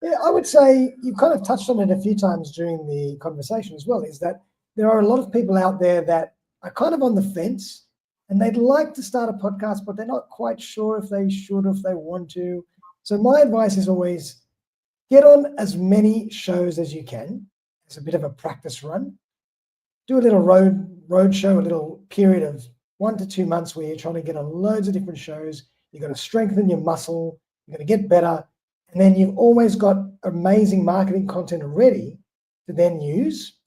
Yeah, I would say you kind of touched on it a few times during the conversation as well, is that there are a lot of people out there that are kind of on the fence and they'd like to start a podcast, but they're not quite sure if they should or if they want to. So my advice is always get on as many shows as you can. It's a bit of a practice run. Do a little road show, a little period of 1 to 2 months where you're trying to get on loads of different shows. You're going to strengthen your muscle. You're going to get better. And then you've always got amazing marketing content ready to then use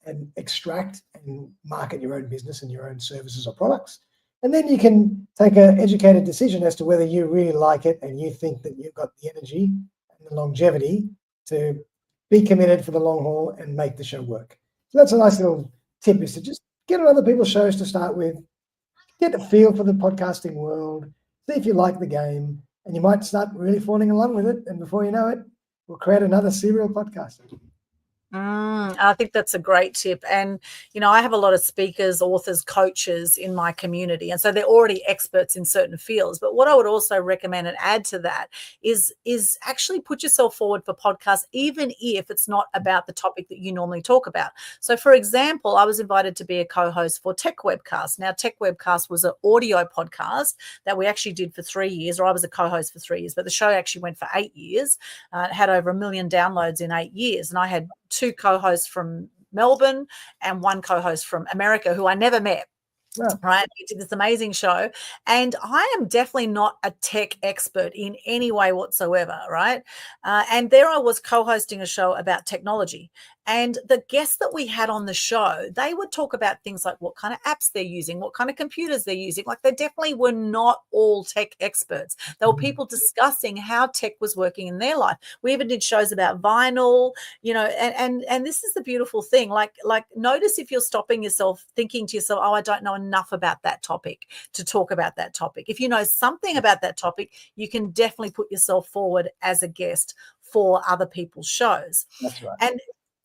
and extract and market your own business and your own services or products. And then you can take an educated decision as to whether you really like it and you think that you've got the energy and the longevity to be committed for the long haul and make the show work. So that's a nice little tip, is to just get on other people's shows to start with, get a feel for the podcasting world, see if you like the game, and you might start really falling in love with it. And before you know it, we'll create another serial podcaster. I think that's a great tip. And, I have a lot of speakers, authors, coaches in my community. And so they're already experts in certain fields. But what I would also recommend and add to that is actually put yourself forward for podcasts, even if it's not about the topic that you normally talk about. So, for example, I was invited to be a co-host for Tech Webcast. Now, Tech Webcast was an audio podcast that we actually did for 3 years, or I was a co-host for 3 years, but the show actually went for 8 years. It had over 1 million downloads in 8 years. And I had 2 co-hosts from Melbourne and 1 co-host from America who I never met. Yeah. Right. We did this amazing show. And I am definitely not a tech expert in any way whatsoever. Right. And there I was co-hosting a show about technology. And the guests that we had on the show, they would talk about things like what kind of apps they're using, what kind of computers they're using. Like, they definitely were not all tech experts. There were people discussing how tech was working in their life. We even did shows about vinyl, and this is the beautiful thing. Like notice if you're stopping yourself, thinking to yourself, oh, I don't know enough about that topic to talk about that topic. If you know something about that topic, you can definitely put yourself forward as a guest for other people's shows. That's right. And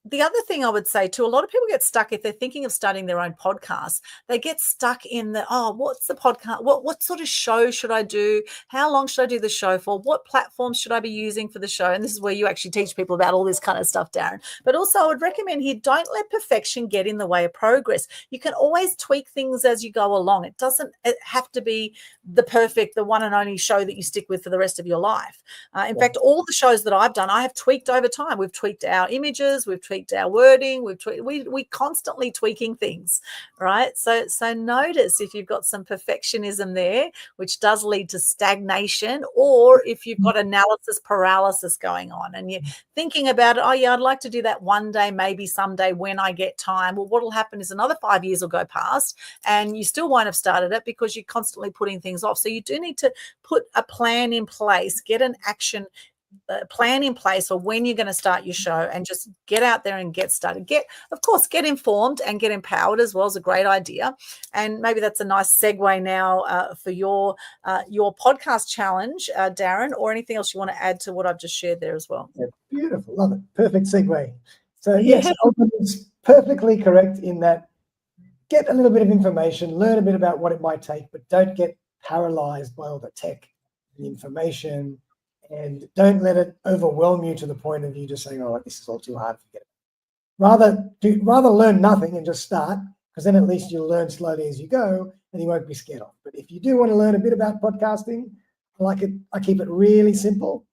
the other thing I would say too, a lot of people get stuck if they're thinking of starting their own podcast. They get stuck in what's the podcast? What sort of show should I do? How long should I do the show for? What platforms should I be using for the show? And this is where you actually teach people about all this kind of stuff, Darren. But also, I would recommend here, don't let perfection get in the way of progress. You can always tweak things as you go along. It doesn't have to be the one and only show that you stick with for the rest of your life. In fact, all the shows that I've done, I have tweaked over time. We've tweaked our images, we've tweaked our wording, we constantly tweaking things, right? So notice if you've got some perfectionism there, which does lead to stagnation, or if you've got analysis paralysis going on and you're thinking about it, oh yeah, I'd like to do that one day, maybe someday when I get time. Well, what'll happen is another 5 years will go past and you still won't have started it because you're constantly putting things off. So you do need to put a plan in place, get an action plan in place for when you're going to start your show, and just get out there and get started. Of course, get informed and get empowered as well is a great idea. And maybe that's a nice segue now for your podcast challenge, Darren, or anything else you want to add to what I've just shared there as well. Yeah, beautiful. Love it. Perfect segue. So yes, Yeah. Alban is perfectly correct in that get a little bit of information, learn a bit about what it might take, but don't get paralyzed by all the tech and information, and don't let it overwhelm you to the point of you just saying, oh, this is all too hard, forget it. Rather learn nothing and just start, because then at least you'll learn slowly as you go and you won't be scared off. But if you do want to learn a bit about podcasting, I keep it really simple.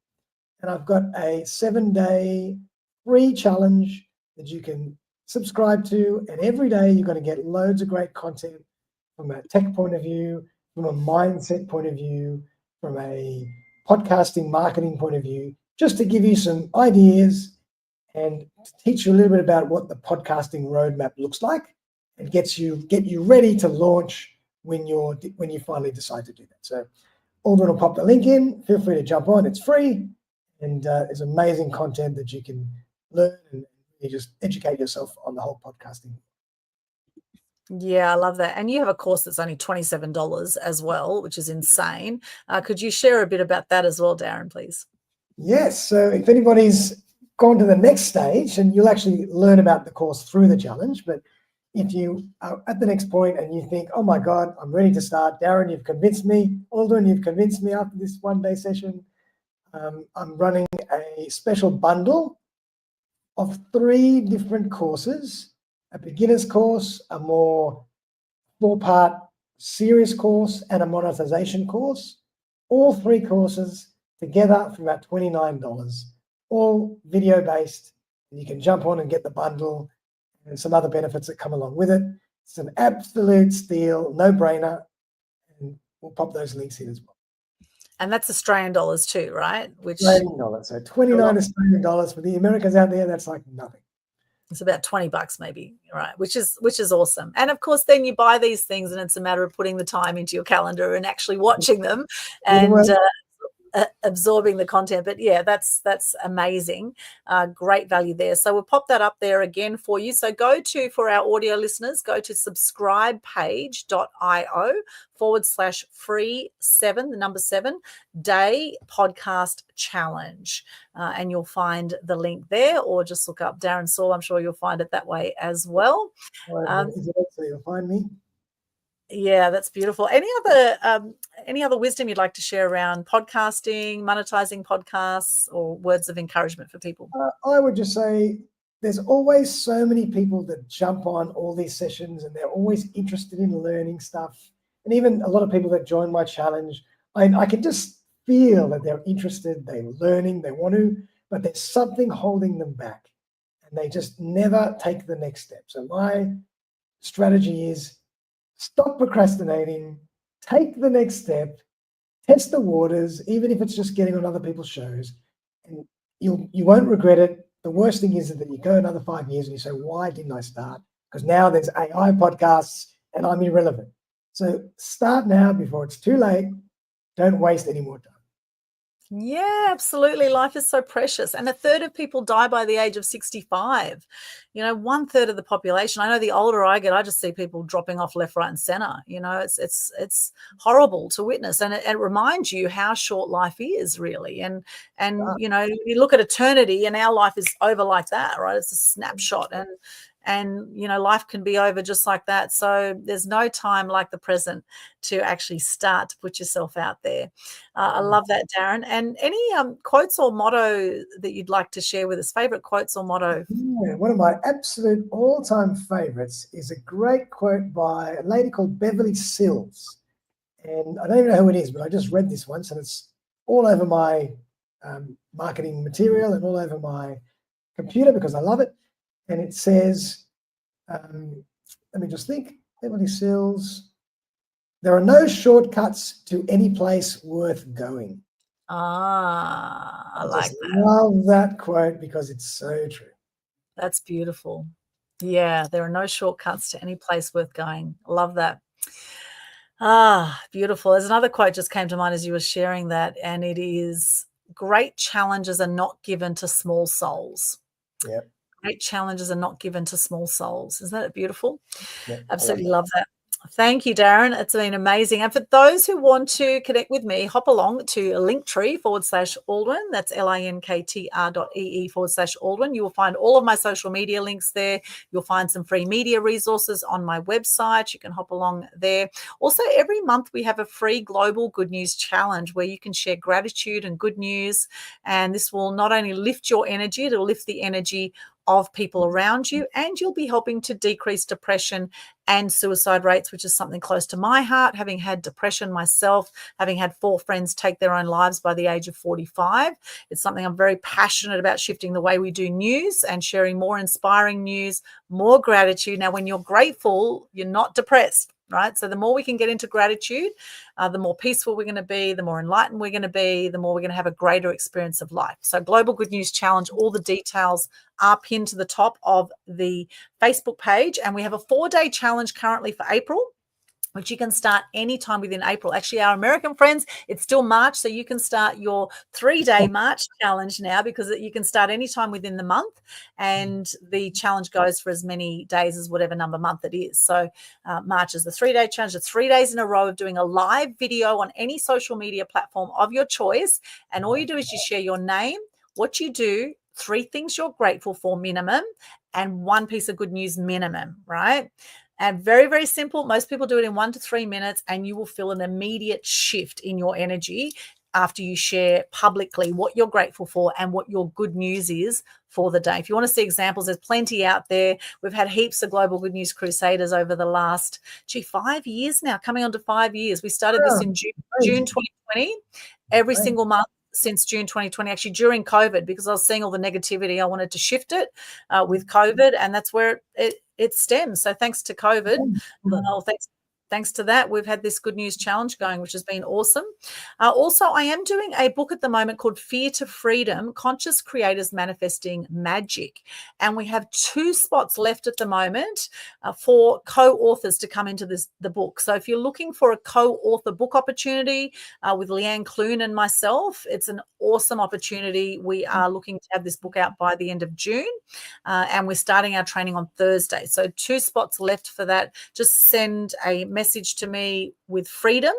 And I've got a 7-day free challenge that you can subscribe to. And every day you're going to get loads of great content from a tech point of view, from a mindset point of view, from a podcasting marketing point of view, just to give you some ideas and to teach you a little bit about what the podcasting roadmap looks like, and get you ready to launch when you finally decide to do that. So Aldrin will pop the link in. Feel free to jump on. It's free. And there's amazing content that you can learn and you just educate yourself on the whole podcasting. Yeah, I love that. And you have a course that's only $27 as well, which is insane. Could you share a bit about that as well, Darren, please? Yes. So if anybody's gone to the next stage, and you'll actually learn about the course through the challenge, but if you are at the next point and you think, oh my God, I'm ready to start, Darren, you've convinced me, Aldrin, you've convinced me after this 1-day session, I'm running a special bundle of 3 different courses: a beginner's course, a more 4-part serious course, and a monetization course. All 3 courses together for about $29, all video based. And you can jump on and get the bundle and some other benefits that come along with it. It's an absolute steal, no brainer. And we'll pop those links in as well. And that's Australian dollars too, right? Which Australian dollars. So 29 Australian dollars for the Americans out there. That's like nothing. It's about $20 maybe, right? Which is awesome. And of course, then you buy these things, and it's a matter of putting the time into your calendar and actually watching them and absorbing the content. But yeah, that's amazing. Great value there. So we'll pop that up there again for you. So for our audio listeners, go to subscribepage.io/free7, the number 7 day podcast challenge. And you'll find the link there, or just look up Darren Saul. I'm sure you'll find it that way as well. So you'll find me. Yeah, that's beautiful. Any other wisdom you'd like to share around podcasting, monetizing podcasts, or words of encouragement for people? I would just say there's always so many people that jump on all these sessions, and they're always interested in learning stuff. And even a lot of people that join my challenge, I can just feel that they're interested, they're learning, they want to, but there's something holding them back, and they just never take the next step. So my strategy is, stop procrastinating, take the next step, test the waters, even if it's just getting on other people's shows, and you won't regret it. The worst thing is that you go another 5 years and you say, why didn't I start? Because now there's AI podcasts and I'm irrelevant. So start now before it's too late. Don't waste any more time. Yeah, absolutely. Life is so precious. And 1/3 of people die by the age of 65. 1/3 of the population. I know the older I get, I just see people dropping off left, right, and center. It's horrible to witness. And it reminds you how short life is, really. And you look at eternity, and our life is over like that, right? It's a snapshot. And life can be over just like that. So there's no time like the present to actually start to put yourself out there. I love that, Darren. And any quotes or motto that you'd like to share with us? Favorite quotes or motto? Yeah, one of my absolute all-time favorites is a great quote by a lady called Beverly Sills. And I don't even know who it is, but I just read this once, and it's all over my marketing material and all over my computer because I love it. And it says, let me just think, Beverly Sills, there are no shortcuts to any place worth going. I like that. Love that quote because it's so true. That's beautiful. Yeah, there are no shortcuts to any place worth going. Love that. Beautiful. There's another quote just came to mind as you were sharing that, and it is, great challenges are not given to small souls. Yeah. Great challenges are not given to small souls. Isn't that beautiful? Yeah, Absolutely love that. Thank you, Darren. It's been amazing. And for those who want to connect with me, hop along to linktree/Aldwin. That's linktr.ee/Aldwin. You will find all of my social media links there. You'll find some free media resources on my website. You can hop along there. Also, every month we have a free global good news challenge where you can share gratitude and good news. And this will not only lift your energy, it'll lift the energy of people around you, and you'll be helping to decrease depression and suicide rates, which is something close to my heart, having had depression myself, having had 4 friends take their own lives by the age of 45. It's something I'm very passionate about, shifting the way we do news and sharing more inspiring news, more gratitude. Now, when you're grateful, you're not depressed, right? So the more we can get into gratitude, the more peaceful we're going to be, the more enlightened we're going to be, the more we're going to have a greater experience of life. So Global Good News Challenge, all the details are pinned to the top of the Facebook page. And we have a 4-day challenge currently for April, which you can start anytime within April. Actually, our American friends, it's still March, so you can start your 3-day March challenge now, because you can start anytime within the month, and the challenge goes for as many days as whatever number month it is. So March is the 3-day challenge. It's 3 days in a row of doing a live video on any social media platform of your choice, and all you do is you share your name, what you do, 3 things you're grateful for minimum, and 1 piece of good news minimum, right? And very, very simple. Most people do it in 1 to 3 minutes, and you will feel an immediate shift in your energy after you share publicly what you're grateful for and what your good news is for the day. If you want to see examples, there's plenty out there. We've had heaps of Global Good News Crusaders over the last, 5 years now, coming on to 5 years. We started this in June 2020, every single month since June 2020, actually during COVID, because I was seeing all the negativity. I wanted to shift it with COVID, and that's where it stems. So thanks to COVID, thanks to that, we've had this good news challenge going, which has been awesome. Also, I am doing a book at the moment called Fear to Freedom, Conscious Creators Manifesting Magic. And we have 2 spots left at the moment for co-authors to come into the book. So if you're looking for a co-author book opportunity with Leanne Clune and myself, it's an awesome opportunity. We are looking to have this book out by the end of June, and we're starting our training on Thursday. So 2 spots left for that. Just send a message to me with freedom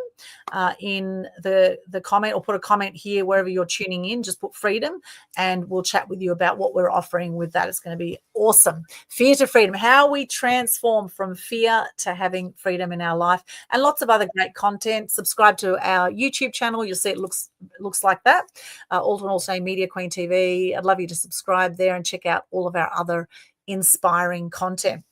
in the comment, or put a comment here wherever you're tuning in. Just put freedom, and we'll chat with you about what we're offering with that. It's going to be awesome. Fear to freedom, how we transform from fear to having freedom in our life, and lots of other great content. Subscribe to our YouTube channel. You'll see it looks like that. Aldwin Also Media Queen TV. I'd love you to subscribe there and check out all of our other inspiring content.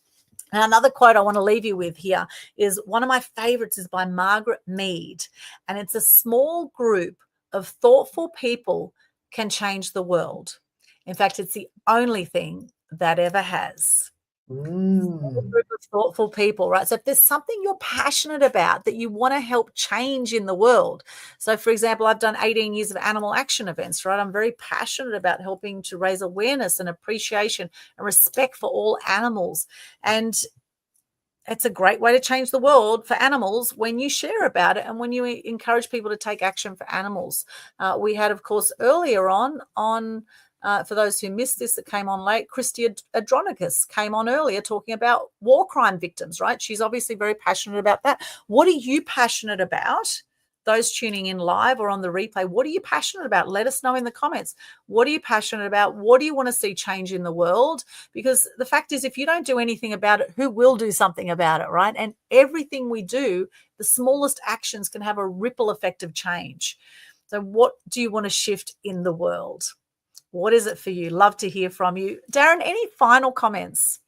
And another quote I want to leave you with here is, one of my favorites is by Margaret Mead. And it's, a small group of thoughtful people can change the world. In fact, it's the only thing that ever has. A group of thoughtful people, right? So if there's something you're passionate about that you want to help change in the world. So for example, I've done 18 years of animal action events, right? I'm very passionate about helping to raise awareness and appreciation and respect for all animals. And it's a great way to change the world for animals when you share about it and when you encourage people to take action for animals. We had, of course, earlier on for those who missed this, that came on late, Christy Adronicus came on earlier talking about war crime victims, right? She's obviously very passionate about that. What are you passionate about? Those tuning in live or on the replay, what are you passionate about? Let us know in the comments. What are you passionate about? What do you want to see change in the world? Because the fact is, if you don't do anything about it, who will do something about it, right? And everything we do, the smallest actions can have a ripple effect of change. So what do you want to shift in the world? What is it for you? Love to hear from you. Darren, any final comments?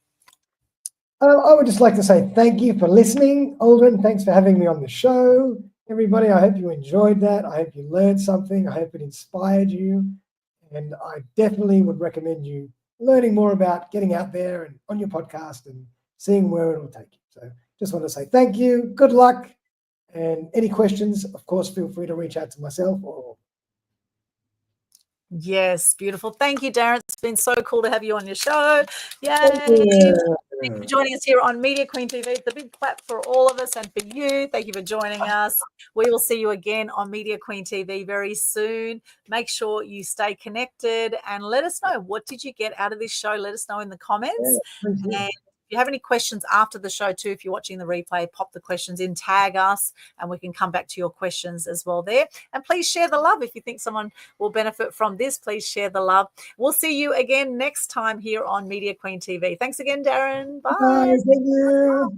I would just like to say thank you for listening, Aldrin. Thanks for having me on the show. Everybody, I hope you enjoyed that. I hope you learned something. I hope it inspired you. And I definitely would recommend you learning more about getting out there and on your podcast and seeing where it will take you. So just want to say thank you. Good luck. And any questions, of course, feel free to reach out to myself or. Yes, beautiful. Thank you, Darren. It's been so cool to have you on your show. Yay. Thank you. Thank you for joining us here on Media Queen TV. It's a big clap for all of us and for you. Thank you for joining us. We will see you again on Media Queen TV very soon. Make sure you stay connected and let us know, what did you get out of this show? Let us know in the comments. And if you have any questions after the show too, if you're watching the replay, pop the questions in, tag us, and we can come back to your questions as well there. And please share the love. If you think someone will benefit from this, please share the love. We'll see you again next time here on Media Queen TV. Thanks again, Darren. Bye. Bye. Thank you.